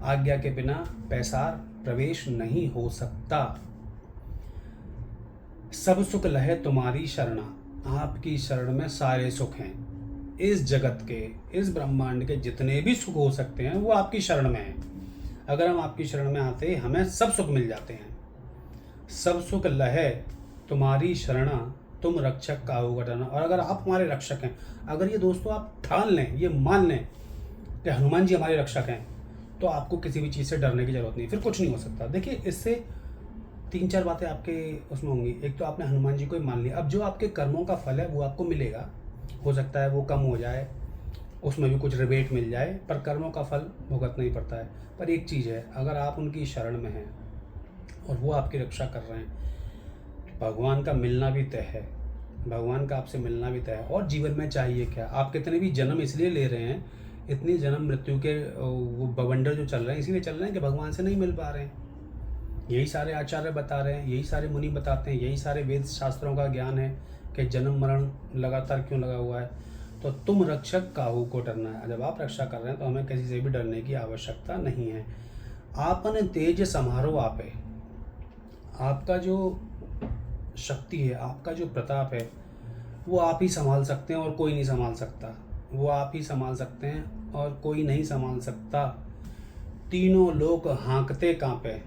आज्ञा के बिना पैसार प्रवेश नहीं हो सकता। सब सुख लहे तुम्हारी शरणा, आपकी शरण में सारे सुख हैं। इस जगत के, इस ब्रह्मांड के जितने भी सुख हो सकते हैं वो आपकी शरण में हैं। अगर हम आपकी शरण में आते हमें सब सुख मिल जाते हैं। सब सुख लहे तुम्हारी शरणा, तुम रक्षक काहू का डरना। और अगर आप हमारे रक्षक हैं, अगर ये दोस्तों आप ठान लें, ये मान लें कि हनुमान जी हमारे रक्षक हैं, तो आपको किसी भी चीज़ से डरने की जरूरत नहीं, फिर कुछ नहीं हो सकता। देखिए, इससे 3-4 बातें आपके उसमें होंगी। एक तो आपने हनुमान जी को ही मान लिया, अब जो आपके कर्मों का फल है वो आपको मिलेगा। हो सकता है वो कम हो जाए, उसमें भी कुछ रिबेट मिल जाए, पर कर्मों का फल भुगतना ही पड़ता है। पर एक चीज़ है, अगर आप उनकी शरण में हैं और वो आपकी रक्षा कर रहे हैं, भगवान का मिलना भी तय है, भगवान का आपसे मिलना भी तय है। और जीवन में चाहिए क्या? आप कितने भी जन्म इसलिए ले रहे हैं, इतनी जन्म मृत्यु के वो बवंडर जो चल रहे हैं, इसीलिए चल रहे हैं कि भगवान से नहीं मिल पा रहे हैं। यही सारे आचार्य बता रहे हैं, यही सारे मुनि बताते हैं, यही सारे वेद शास्त्रों का ज्ञान है कि जन्म मरण लगातार क्यों लगा हुआ है। तो तुम रक्षक काहू को डरना है। जब आप रक्षा कर रहे हैं तो हमें किसी से भी डरने की आवश्यकता नहीं है। आपन तेज समारोह आपे, आपका जो शक्ति है, आपका जो प्रताप है, वो आप ही संभाल सकते हैं और कोई नहीं संभाल सकता। वो आप ही संभाल सकते हैं और कोई नहीं संभाल सकता। तीनों लोग हाँकते कांपे,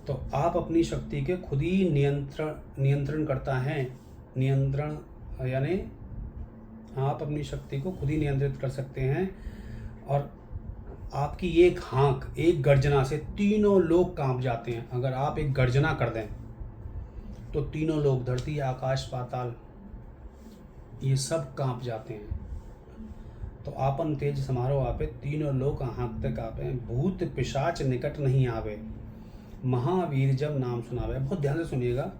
तो आप अपनी शक्ति के खुद ही नियंत्रण करता है। नियंत्रण यानी आप अपनी शक्ति को खुद ही नियंत्रित कर सकते हैं। और आपकी एक हाँक, एक गर्जना से तीनों लोग कांप जाते हैं। अगर आप एक गर्जना कर दें तो तीनों लोग, धरती आकाश पाताल, ये सब कांप जाते हैं। तो आपन तेज समारोह आपे, तीनों लोग हाँकते कांपे, भूत पिशाच निकट नहीं आवे, महावीर जब नाम सुनावे। बहुत ध्यान से सुनिएगा,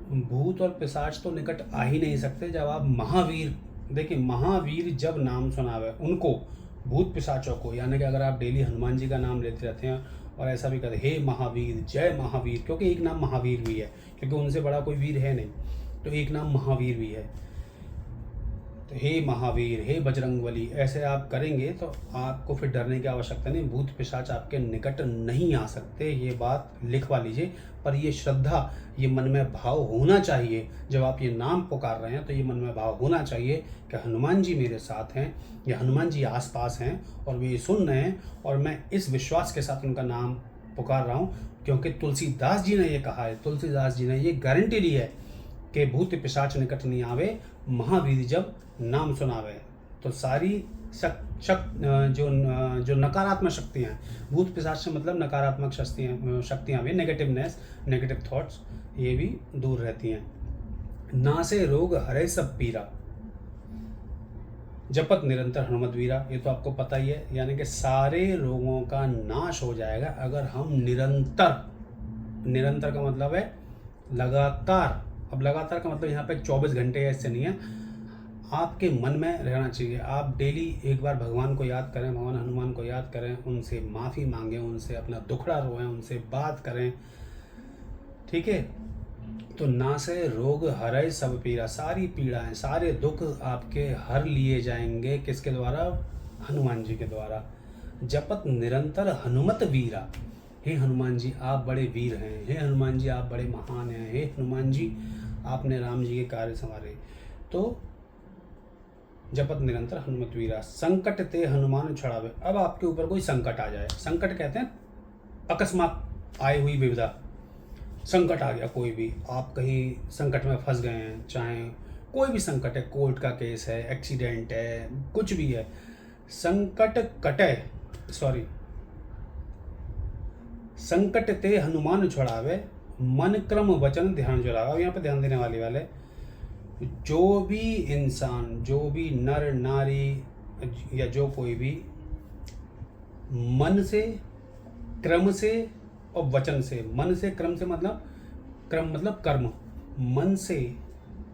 भूत और पिशाच तो निकट आ ही नहीं सकते जब आप महावीर, देखिए महावीर जब नाम सुनावे, उनको, भूत पिशाचों को, यानी कि अगर आप डेली हनुमान जी का नाम लेते रहते हैं और ऐसा भी कहते हे महावीर, जय महावीर, क्योंकि एक नाम महावीर भी है, क्योंकि उनसे बड़ा कोई वीर है नहीं, तो एक नाम महावीर भी है। तो हे महावीर, हे बजरंगबली, ऐसे आप करेंगे तो आपको फिर डरने की आवश्यकता नहीं, भूत पिशाच आपके निकट नहीं आ सकते। ये बात लिखवा लीजिए। पर ये श्रद्धा, ये मन में भाव होना चाहिए। जब आप ये नाम पुकार रहे हैं तो ये मन में भाव होना चाहिए कि हनुमान जी मेरे साथ हैं, या हनुमान जी आसपास हैं और वे सुन रहे हैं, और मैं इस विश्वास के साथ उनका नाम पुकार रहा हूँ, क्योंकि तुलसीदास जी ने ये कहा है, तुलसीदास जी ने ये गारंटी ली है कि भूत पिशाच निकट नहीं आवे, महावीर जब नाम सुनावे। तो सारी जो नकारात्मक शक्तियाँ, भूत पिशाच से मतलब नकारात्मक शक्तियाँ भी, नेगेटिवनेस, नेगेटिव थॉट्स, ये भी दूर रहती हैं। ना से रोग हरे सब पीरा, जपत निरंतर हनुमत वीरा। ये तो आपको पता ही है, यानी कि सारे रोगों का नाश हो जाएगा अगर हम निरंतर, निरंतर का मतलब है लगातार। अब लगातार का मतलब यहाँ पे 24 घंटे ऐसे नहीं है, आपके मन में रहना चाहिए। आप डेली एक बार भगवान को याद करें, भगवान हनुमान को याद करें, उनसे माफ़ी मांगें, उनसे अपना दुखड़ा रोएं, उनसे बात करें। ठीक है, तो ना से रोग हरे सब पीड़ा, सारी पीड़ाएं, सारे दुख आपके हर लिए जाएंगे। किसके द्वारा? हनुमान जी के द्वारा। जपत निरंतर हनुमत वीरा, हे हनुमान जी आप बड़े वीर हैं, हे हनुमान जी आप बड़े महान हैं, हे हनुमान जी आपने राम जी के कार्य संवारे। तो जपत निरंतर हनुमत वीरा, संकट ते हनुमान छड़ावे। अब आपके ऊपर कोई संकट आ जाए, संकट कहते हैं अकस्मात आई हुई विपदा, संकट आ गया कोई भी, आप कहीं संकट में फंस गए हैं, चाहे कोई भी संकट है, कोर्ट का केस है, एक्सीडेंट है, कुछ भी है, संकट कटे, सॉरी, संकट ते हनुमान छुड़ावे, मन क्रम वचन ध्यान जुड़ावे। अब यहाँ पे ध्यान देने वाले जो भी इंसान, जो भी नर नारी या जो कोई भी मन से, क्रम से और वचन से, मन से क्रम से मतलब, क्रम मतलब कर्म, मन से,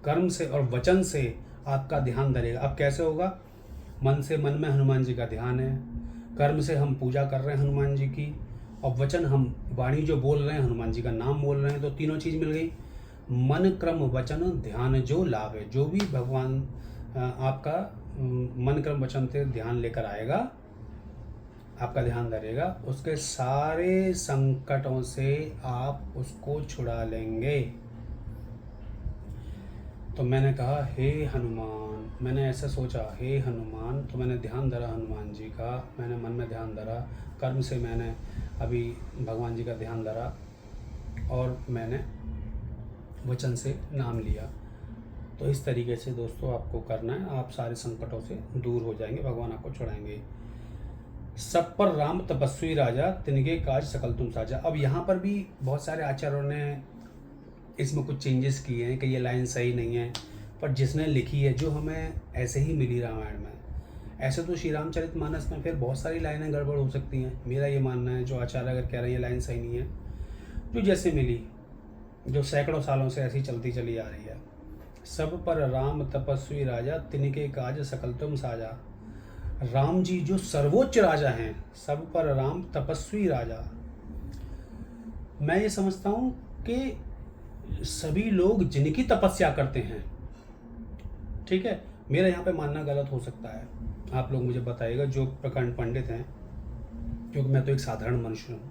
कर्म से और वचन से आपका ध्यान धरेगा। अब कैसे होगा? मन से, मन में हनुमान जी का ध्यान है, कर्म से हम पूजा कर रहे हैं हनुमान जी की, और वचन हम वाणी जो बोल रहे हैं हनुमान जी का नाम बोल रहे हैं, तो तीनों चीज़ मिल गई। मन क्रम वचन ध्यान जो लाभ है, जो भी भगवान आपका मन क्रम वचन से ध्यान लेकर आएगा, आपका ध्यान धरेगा, उसके सारे संकटों से आप उसको छुड़ा लेंगे। तो मैंने कहा हे हनुमान, मैंने ऐसा सोचा हे हनुमान, तो मैंने ध्यान धरा हनुमान जी का, मैंने मन में ध्यान धरा, कर्म से मैंने अभी भगवान जी का ध्यान धरा, और मैंने वचन से नाम लिया। तो इस तरीके से दोस्तों आपको करना है, आप सारे संकटों से दूर हो जाएंगे, भगवान आपको छुड़ाएंगे। सब पर राम तपस्वी राजा, तिनके काज सकल तुम साजा। अब यहाँ पर भी बहुत सारे आचार्यों ने इसमें कुछ चेंजेस किए हैं कि ये लाइन सही नहीं है, पर जिसने लिखी है, जो हमें ऐसे ही मिली रामायण में, ऐसे तो श्री रामचरितमानस में फिर बहुत सारी लाइनें गड़बड़ हो सकती हैं। मेरा ये मानना है, जो आचार्य अगर कह रहे हैं ये लाइन सही नहीं है, जो जैसे मिली, जो सैकड़ों सालों से ऐसी चलती चली आ रही है। सब पर राम तपस्वी राजा, तिनके काज सकल तुम साजा। राम जी जो सर्वोच्च राजा हैं, सब पर राम तपस्वी राजा। मैं ये समझता हूँ कि सभी लोग जिनकी तपस्या करते हैं, ठीक है, मेरा यहाँ पे मानना गलत हो सकता है, आप लोग मुझे बताइएगा जो प्रकांड पंडित हैं, क्योंकि मैं तो एक साधारण मनुष्य हूँ,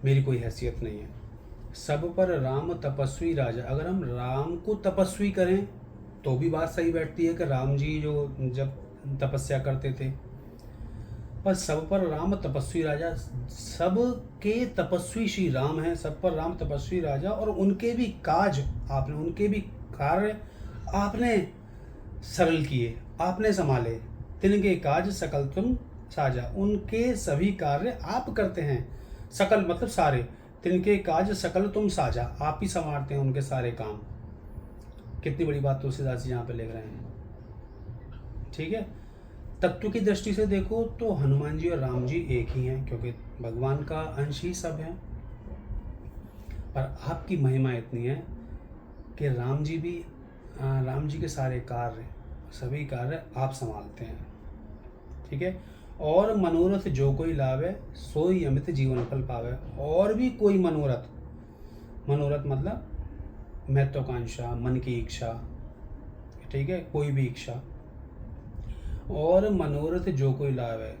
मेरी कोई हैसियत नहीं है। सब पर राम तपस्वी राजा, अगर हम राम को तपस्वी करें तो भी बात सही बैठती है कि राम जी जो जब तपस्या करते थे, पर सब पर राम तपस्वी राजा, सब के तपस्वी श्री राम हैं, सब पर राम तपस्वी राजा, और उनके भी काज आपने, उनके भी कार्य आपने सरल किए, आपने संभाले। तिनके काज सकल तुम साजा, उनके सभी कार्य आप करते हैं, सकल मतलब सारे, तिनके काज सकल तुम साझा, आप ही संवारते हैं उनके सारे काम। कितनी बड़ी बात तुलसीदास जी यहाँ पे लिख रहे हैं, ठीक है। तत्व की दृष्टि से देखो तो हनुमान जी और राम जी एक ही हैं, क्योंकि भगवान का अंश ही सब है। पर आपकी महिमा इतनी है कि राम जी के सारे कार्य, सभी कार्य आप संभालते हैं, ठीक है। और मनोरथ जो कोई लावे, सोई अमित जीवन फल पावे। और भी कोई मनोरथ, मनोरथ मतलब महत्वाकांक्षा, मन की इच्छा, ठीक है, कोई भी इच्छा, और मनोरथ जो कोई लावे,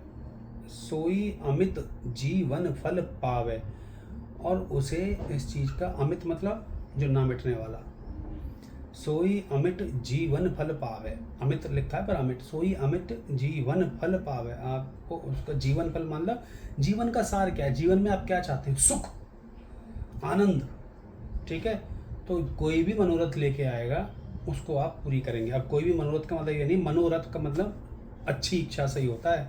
सोई अमित जीवन फल पावे, और उसे इस चीज़ का, अमित मतलब जो ना मिटने वाला, सोई अमिट जीवन फल पावे, अमित लिखा है पर अमिट, सोई अमिट जीवन फल पावे। आपको उसका जीवन फल मतलब जीवन का सार क्या है, जीवन में आप क्या चाहते हैं, सुख आनंद, ठीक है। तो कोई भी मनोरथ लेके आएगा उसको आप पूरी करेंगे। अब कोई भी मनोरथ का मतलब ये नहीं, मनोरथ का मतलब अच्छी इच्छा से ही होता है,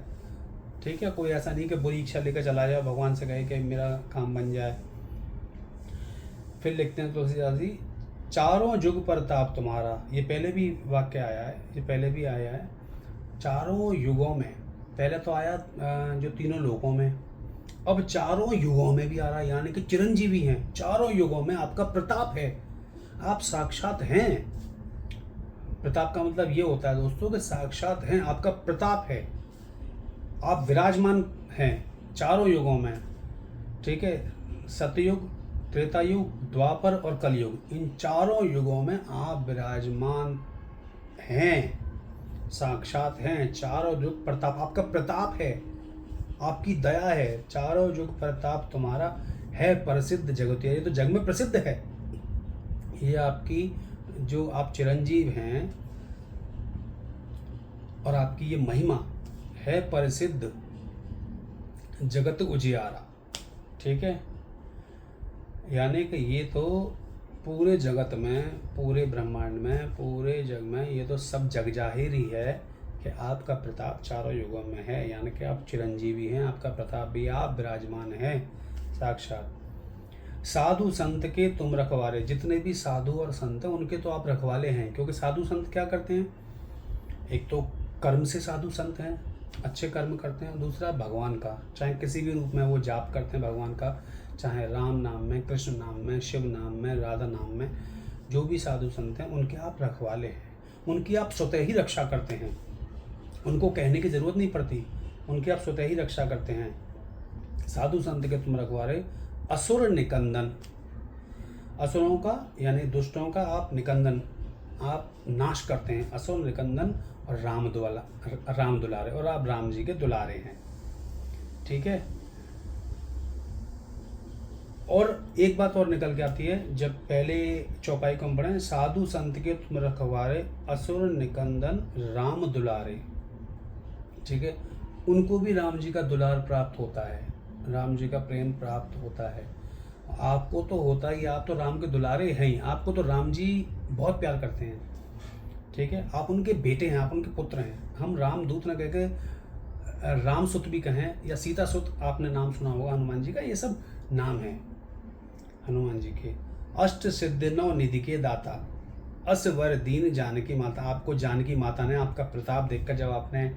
ठीक है। कोई ऐसा नहीं कि बुरी इच्छा लेकर चला जाए, भगवान से कहे कि मेरा काम बन जाए। फिर लिखते हैं तुलसीदास जी, चारों युग प्रताप तुम्हारा, ये पहले भी वाक्य आया है, ये पहले भी आया है। चारों युगों में, पहले तो आया जो तीनों लोकों में, अब चारों युगों में भी आ रहा है, यानी कि चिरंजीवी हैं, चारों युगों में आपका प्रताप है, आप साक्षात हैं। प्रताप का मतलब ये होता है दोस्तों कि साक्षात हैं, आपका प्रताप है, आप विराजमान हैं चारों युगों में, ठीक है। सतयुग, त्रेता युग, द्वापर और कलयुग, इन चारों युगों में आप विराजमान हैं, साक्षात हैं। चारों युग प्रताप, आपका प्रताप है, आपकी दया है, चारों युग प्रताप तुम्हारा है प्रसिद्ध जगत, ये तो जग में प्रसिद्ध है। ये आपकी जो आप चिरंजीव हैं और आपकी ये महिमा है प्रसिद्ध जगत उजियारा, ठीक है। यानी कि ये तो पूरे जगत में, पूरे ब्रह्मांड में, पूरे जग में ये तो सब जग जाहिर ही है कि आपका प्रताप चारों युगों में है, यानी कि आप चिरंजीवी हैं, आपका प्रताप भी, आप विराजमान हैं साक्षात। साधु संत के तुम रखवारे, जितने भी साधु और संत हैं उनके तो आप रखवाले हैं, क्योंकि साधु संत क्या करते हैं, एक तो कर्म से साधु संत हैं, अच्छे कर्म करते हैं, दूसरा भगवान का, चाहे किसी भी रूप में वो जाप करते हैं भगवान का, चाहे राम नाम में, कृष्ण नाम में, शिव नाम में, राधा नाम में, जो भी साधु संत हैं उनके आप रखवाले हैं, उनकी आप स्वतः ही रक्षा करते हैं, उनको कहने की ज़रूरत नहीं पड़ती, उनकी आप स्वतः ही रक्षा करते हैं। साधु संत के तुम रखवारे, असुर निकंदन, असुरों का यानी दुष्टों का आप निकंदन, आप नाश करते हैं, असुर निकंदन, और राम दुलारे, और आप राम जी के दुलारे हैं। ठीक है। और एक बात और निकल के आती है, जब पहले चौपाई को हम पढ़ें, साधु संत के तुम रखवारे, असुर निकंदन, राम दुलारे। ठीक है, उनको भी राम जी का दुलार प्राप्त होता है, राम जी का प्रेम प्राप्त होता है। आपको तो होता ही, आप तो राम के दुलारे हैं ही, आपको तो राम जी बहुत प्यार करते हैं। ठीक है, आप उनके बेटे हैं, आप उनके पुत्र हैं। हम रामदूत न कह के राम सुत भी कहें, या सीता सुत, आपने नाम सुना होगा हनुमान जी का, ये सब नाम है हनुमान जी के। अष्ट सिद्ध नौ निधि के दाता, असवर दीन जानकी माता। आपको जानकी माता ने आपका प्रताप देखकर, जब आपने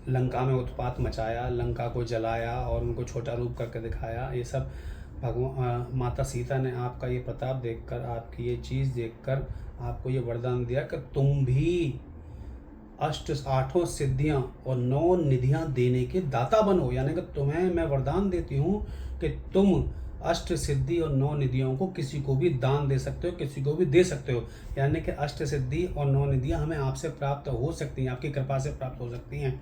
लंका में उत्पात मचाया, लंका को जलाया और उनको छोटा रूप करके दिखाया, ये सब भगवान माता सीता ने आपका ये प्रताप देखकर, आपकी ये चीज़ देखकर आपको ये वरदान दिया कि तुम भी आठों सिद्धियां और 9 निधियां देने के दाता बनो। यानी कि तुम्हें मैं वरदान देती हूँ कि तुम अष्ट सिद्धि और 9 निधियों को किसी को भी दान दे सकते हो, किसी को भी दे सकते हो। यानी कि अष्ट सिद्धि और 9 निधियां हमें आपसे प्राप्त हो सकती हैं, आपकी कृपा से प्राप्त हो सकती हैं।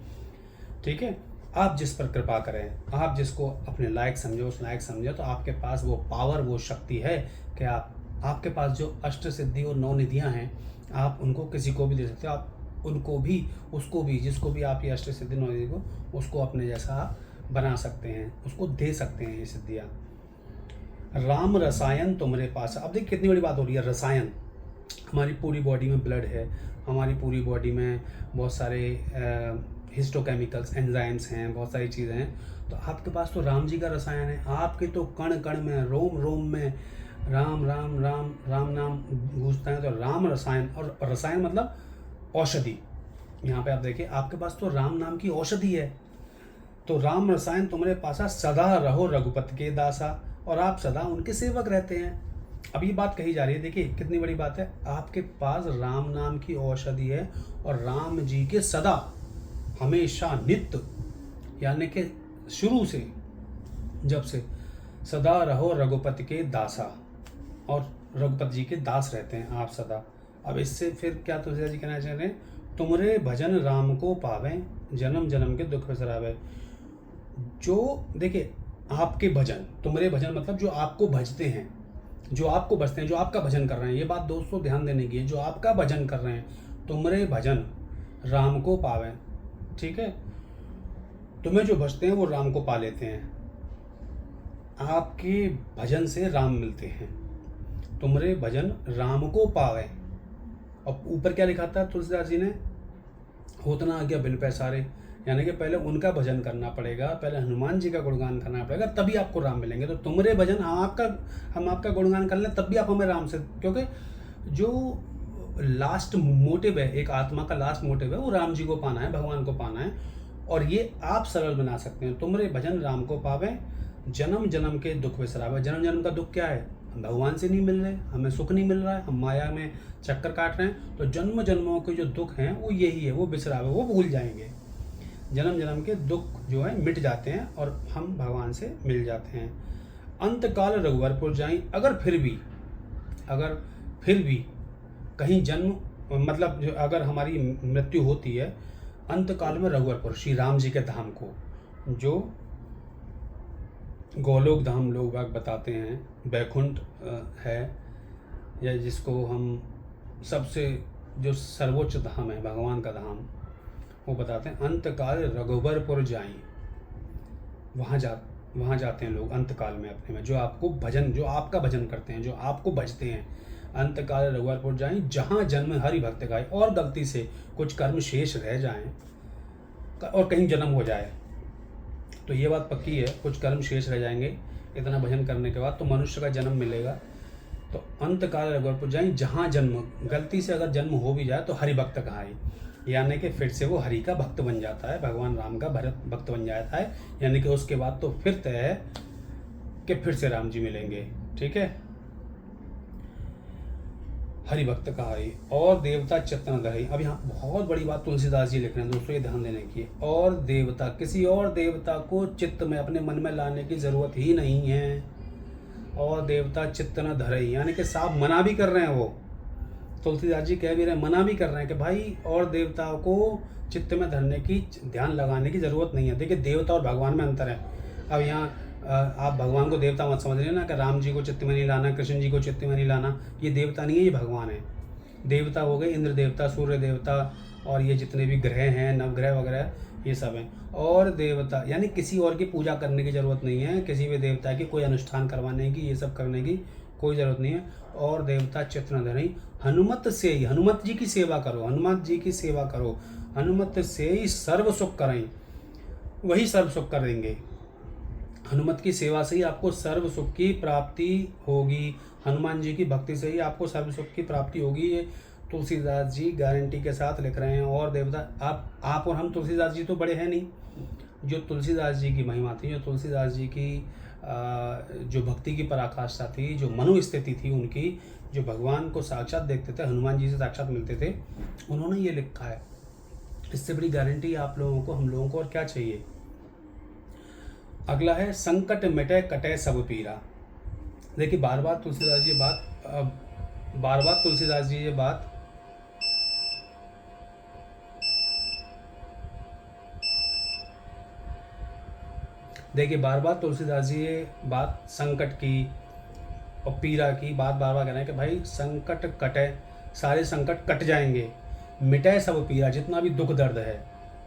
ठीक है, आप जिस पर कृपा करें, आप जिसको अपने लायक समझो, उस लायक समझो, तो आपके पास वो पावर, वो शक्ति है कि आपके पास जो अष्ट सिद्धि और 9 निधियां हैं, आप उनको किसी को भी दे सकते हो। आप उनको भी, उसको भी, जिसको भी आप ये अष्ट सिद्धि 9 निधि को, उसको अपने जैसा आप बना सकते हैं, उसको दे सकते हैं ये सिद्धियाँ। राम रसायन तुम्हारे पास। अब देखिए कितनी बड़ी बात हो रही है, रसायन। हमारी पूरी बॉडी में ब्लड है, हमारी पूरी बॉडी में बहुत सारे हिस्टोकेमिकल्स, एंजाइम्स हैं, बहुत सारी चीज़ें हैं। तो आपके पास तो राम जी का रसायन है, आपके तो कण कण में, रोम रोम में राम राम राम राम नाम गूंजता है। तो राम रसायन, और रसायन मतलब औषधि। यहाँ पे आप देखिए, आपके पास तो राम नाम की औषधि है। तो राम रसायन तुम्हारे पास, सदा रहो रघुपति के दासा, और आप सदा उनके सेवक रहते हैं। अब ये बात कही जा रही है, देखिए कितनी बड़ी बात है। आपके पास राम नाम की औषधि है, और राम जी के सदा, हमेशा, नित्य, यानी कि शुरू से, जब से, सदा रहो रघुपति के दासा, और रघुपति जी के दास रहते हैं आप सदा। अब इससे फिर क्या तुलसीदास जी कहना चाह रहे हैं, तुमरे भजन राम को पावे, जन्म जन्म के दुख बिसरावे। जो देखिए आपके भजन, तुमरे भजन मतलब जो आपको भजते हैं, जो आपको भजते हैं, जो आपका भजन कर रहे हैं। ये बात दोस्तों ध्यान देने की है, जो आपका भजन कर रहे हैं, तुमरे भजन राम को पावे। ठीक है, तुम्हें जो भजते हैं वो राम को पा लेते हैं, आपके भजन से राम मिलते हैं। तुमरे भजन राम को पावे। अब ऊपर क्या लिखा था तुलसीदास जी ने, होतना आज्ञा बिन पैसारे, यानी कि पहले उनका भजन करना पड़ेगा, पहले हनुमान जी का गुणगान करना पड़ेगा, तभी आपको राम मिलेंगे। तो तुमरे भजन, हम आपका गुणगान कर लें, तब भी आप हमें राम से, क्योंकि जो लास्ट मोटिव है, एक आत्मा का लास्ट मोटिव है, वो राम जी को पाना है, भगवान को पाना है। और ये आप सरल बना सकते हैं, तुमरे भजन राम को पावे, जन्म जन्म के दुख बिसरावे। जन्म जन्म का दुख क्या है, हम भगवान से नहीं मिल रहे, हमें सुख नहीं मिल रहा है, हम माया में चक्कर काट रहे हैं। तो जन्म जन्मों के जो दुख हैं वो यही है, वो बिसरावे, वो भूल जाएंगे। जन्म जन्म के दुख जो है मिट जाते हैं और हम भगवान से मिल जाते हैं। अंतकाल रघुवरपुर जाई, अगर फिर भी कहीं जन्म, मतलब जो अगर हमारी मृत्यु होती है, अंतकाल में रघुवरपुर, श्री राम जी के धाम को, जो गोलोक धाम लोग बाग बताते हैं, बैकुंठ है, या जिसको हम सबसे जो सर्वोच्च धाम है, भगवान का धाम, वो बताते हैं। अंतकाल रघुवरपुर जाई, वहाँ जाते हैं लोग अंतकाल में अपने में, जो आपको भजन, जो आपका भजन करते हैं, जो आपको भजते हैं। अंतकाल रघुवरपुर जाई, जहाँ जन्म हरि भक्त गाए। और गलती से कुछ कर्म शेष रह जाएं और कहीं जन्म हो जाए, तो ये बात पक्की है, कुछ कर्म शेष रह जाएंगे इतना भजन करने के बाद, तो मनुष्य का जन्म मिलेगा। तो अंत काल रघुवरपुर जाएं, जहाँ जन्म गलती से अगर जन्म हो भी जाए तो हरि भक्त कहाई, यानी कि फिर से वो हरि का भक्त बन जाता है, भगवान राम का भक्त बन जाता है, यानी कि उसके बाद तो फिर तय है कि फिर से राम जी मिलेंगे। ठीक है, हरि भक्त कहाई और देवता चित्त न धरई। अब यहाँ बहुत बड़ी बात तुलसीदास जी लिख रहे हैं दोस्तों, ये ध्यान देने की। और देवता, किसी और देवता को चित्त में अपने मन में लाने की जरूरत ही नहीं है। और देवता चित्त न धरई, यानी कि साफ मना भी कर रहे हैं, वो तुलसीदास जी कह भी रहे हैं, मना भी कर रहे हैं कि भाई और देवताओं को चित्त में धरने की, ध्यान लगाने की जरूरत नहीं है। देखिए, देवता और भगवान में अंतर है। अब यहाँ आप भगवान को देवता मत समझ रहे ना, कि राम जी को चित्त में नहीं लाना, कृष्ण जी को चित्त में नहीं लाना, ये देवता नहीं है, ये भगवान है। देवता हो गए इंद्र देवता, सूर्य देवता, और ये जितने भी ग्रह हैं, नवग्रह वगैरह, ये सब हैं। और देवता यानी किसी और की पूजा करने की ज़रूरत नहीं है, किसी भी देवता की कोई अनुष्ठान करवाने की, ये सब करने की कोई ज़रूरत नहीं है। और देवता चित्त न धरई, हनुमत से ही, हनुमत जी की सेवा करो, हनुमत जी की सेवा करो, हनुमत से ही सर्व सुख करें, वही सर्व सुख कर देंगे। हनुमत की सेवा से ही आपको सर्व सुख की प्राप्ति होगी, हनुमान जी की भक्ति से ही आपको सर्व सुख की प्राप्ति होगी। ये तुलसीदास जी गारंटी के साथ लिख रहे हैं। और देवता, आप और हम, तुलसीदास जी तो बड़े हैं नहीं, जो तुलसीदास जी की महिमा थी, जो तुलसीदास जी की जो भक्ति की पराकाष्ठा थी, जो मनोस्थिति थी उनकी, जो भगवान को साक्षात देखते थे, हनुमान जी से साक्षात मिलते थे, उन्होंने ये लिखा है। इससे बड़ी गारंटी आप लोगों को, हम लोगों को और क्या चाहिए। अगला है संकट मिटे कटे सब पीरा। देखिए, बार बार तुलसीदास जी ये बात देखिए, बार बार तुलसीदास जी ये बात संकट की और पीरा की बात बार बार कह रहे हैं कि भाई संकट कटे, सारे संकट कट जाएंगे, मिटे सब पीरा, जितना भी दुख दर्द है,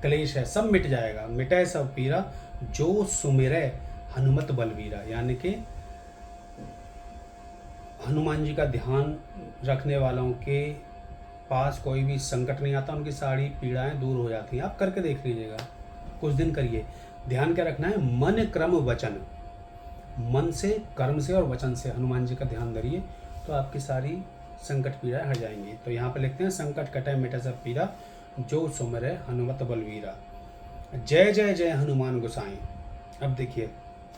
क्लेश है, सब मिट जाएगा। मिटे सब पीरा जो सुमिरे हनुमत बलवीरा, यानी कि हनुमान जी का ध्यान रखने वालों के पास कोई भी संकट नहीं आता, उनकी सारी पीड़ाएं दूर हो जाती हैं। आप करके देख लीजिएगा, कुछ दिन करिए। ध्यान क्या रखना है, मन क्रम वचन, मन से, कर्म से और वचन से हनुमान जी का ध्यान धरिए, तो आपकी सारी संकट पीड़ाएं हट जाएंगी। तो यहाँ पे लिखते हैं संकट कटे मिटे सब पीरा जो सुमिरे हनुमत बलवीरा, जय जय जय हनुमान गोसाई। अब देखिए,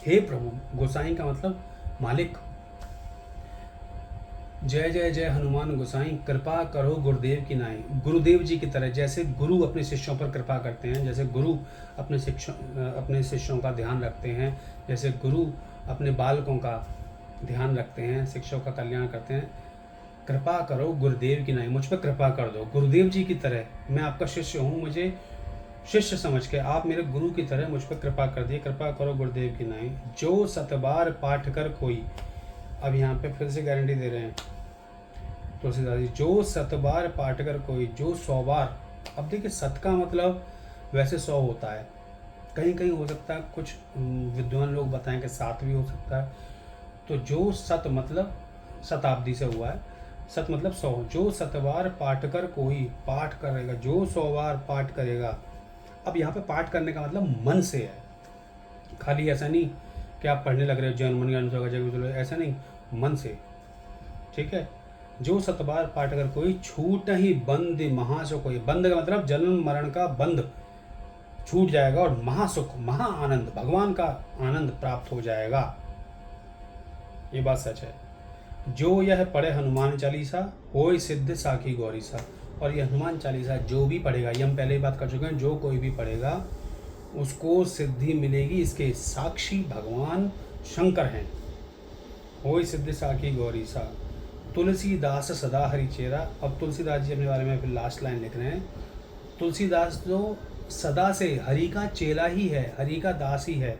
हे प्रभु, गोसाई का मतलब मालिक, जय जय जय हनुमान गोसाई, कृपा करो गुरुदेव की नाई। गुरुदेव जी की तरह, जैसे गुरु अपने शिष्यों पर कृपा करते हैं, जैसे गुरु अपने शिष्यों का ध्यान रखते हैं, जैसे गुरु अपने बालकों का ध्यान रखते हैं, शिष्यों का कल्याण करते हैं, कृपा करो गुरुदेव की नाई, मुझ पर कृपा कर दो। गुरुदेव जी की तरह, मैं आपका शिष्य हूँ, मुझे शिष्य समझ के आप मेरे गुरु की तरह मुझ पर कृपा कर दिए, कृपा करो गुरुदेव की नाई। जो सतबार पाठ कर कोई, अब यहाँ पे फिर से गारंटी दे रहे हैं तुलसीदास जी, जो सतबार पाठ कर कोई, जो 100 बार। अब देखिए, सत का मतलब वैसे 100 होता है, कहीं कहीं हो सकता है, कुछ विद्वान लोग बताएं कि 7 भी हो सकता है। तो जो सत मतलब शताब्दी से हुआ है, सत मतलब 100। जो सतबार पाठ कर कोई, पाठ करेगा, जो 100 बार पाठ करेगा। अब यहाँ पे पाठ करने का मतलब मन से है, खाली ऐसा नहीं कि आप पढ़ने लग रहे हो जैन मन ज्ञान, ऐसा नहीं, मन से। ठीक है, जो सतबार पाठ कर कोई, छूट ही बंद महासुख कोई। बंद का मतलब जन्म मरण का बंद छूट जाएगा, और महासुख, महा आनंद, भगवान का आनंद प्राप्त हो जाएगा। ये बात सच है। जो यह पढ़े हनुमान चालीसा, होय सिद्ध साखी गौरी सा। और ये हनुमान चालीसा जो भी पढ़ेगा, ये हम पहले ही बात कर चुके हैं, जो कोई भी पढ़ेगा उसको सिद्धि मिलेगी, इसके साक्षी भगवान शंकर हैं। होय सिद्ध साखी गौरी सा, तुलसीदास सदा हरि चेरा। अब तुलसीदास जी अपने बारे में फिर लास्ट लाइन लिख रहे हैं, तुलसीदास जो सदा से हरि का चेला ही है, हरि का दास ही है।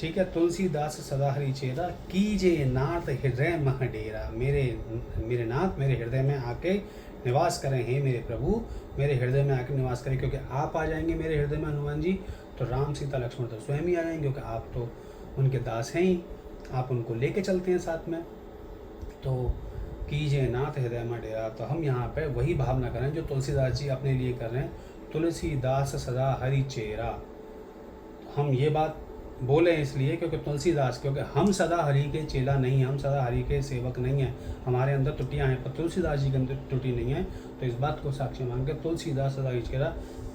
ठीक है, तुलसीदास सदा हरि चेरा, कीजे नाथ हृदय मह डेरा। मेरे नाथ मेरे हृदय में आके निवास करें, हे मेरे प्रभु, मेरे हृदय में आके निवास करें। क्योंकि आप आ जाएंगे मेरे हृदय में हनुमान जी, तो राम सीता लक्ष्मण तो स्वयं ही आ जाएंगे, क्योंकि आप तो उनके दास हैं ही, आप उनको लेके चलते हैं साथ में। तो कीजिए नाथ हृदय में डेरा, तो हम यहाँ पे वही भावना करें जो तुलसीदास जी अपने लिए कर रहे हैं, तुलसीदास सदा हरि चेरा। हम ये बात बोले इसलिए क्योंकि तुलसीदास, क्योंकि हम सदा हरि के चेला नहीं हैं, हम सदा हरि के सेवक नहीं हैं, हमारे अंदर त्रुटियां हैं, पर तुलसीदास जी के अंदर त्रुटि नहीं है। तो इस बात को साक्षी मान के तुलसीदास सदा कह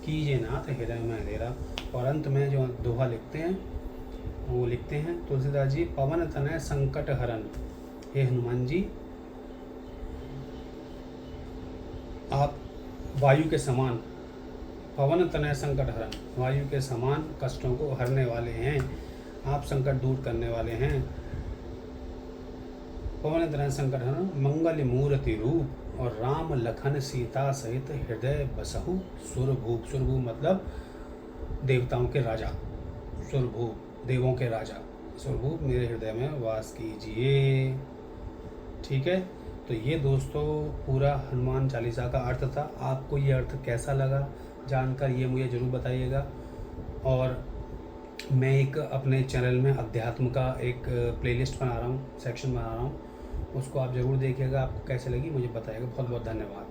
कीजिए नाथ हृदय में अंधेरा। और अंत में जो दोहा लिखते हैं वो लिखते हैं तुलसीदास जी, पवन तनय संकट हरन, हे हनुमान जी आप वायु के समान, पवन तनय संकट हरन, वायु के समान कष्टों को हरने वाले हैं, आप संकट दूर करने वाले हैं। पवन तनय संकट हरन, मंगल मूर्ति रूप, और राम लखन सीता सहित हृदय बसहु सुरभूप। सुरभूप मतलब देवताओं के राजा, सुरभूप देवों के राजा, सुरभूप मेरे हृदय में वास कीजिए। ठीक है, तो ये दोस्तों पूरा हनुमान चालीसा का अर्थ था। आपको ये अर्थ कैसा लगा जानकर ये मुझे ज़रूर बताइएगा। और मैं एक अपने चैनल में अध्यात्म का एक प्लेलिस्ट बना रहा हूँ, सेक्शन बना रहा हूँ, उसको आप ज़रूर देखिएगा। आपको कैसे लगी मुझे बताइएगा। बहुत बहुत धन्यवाद।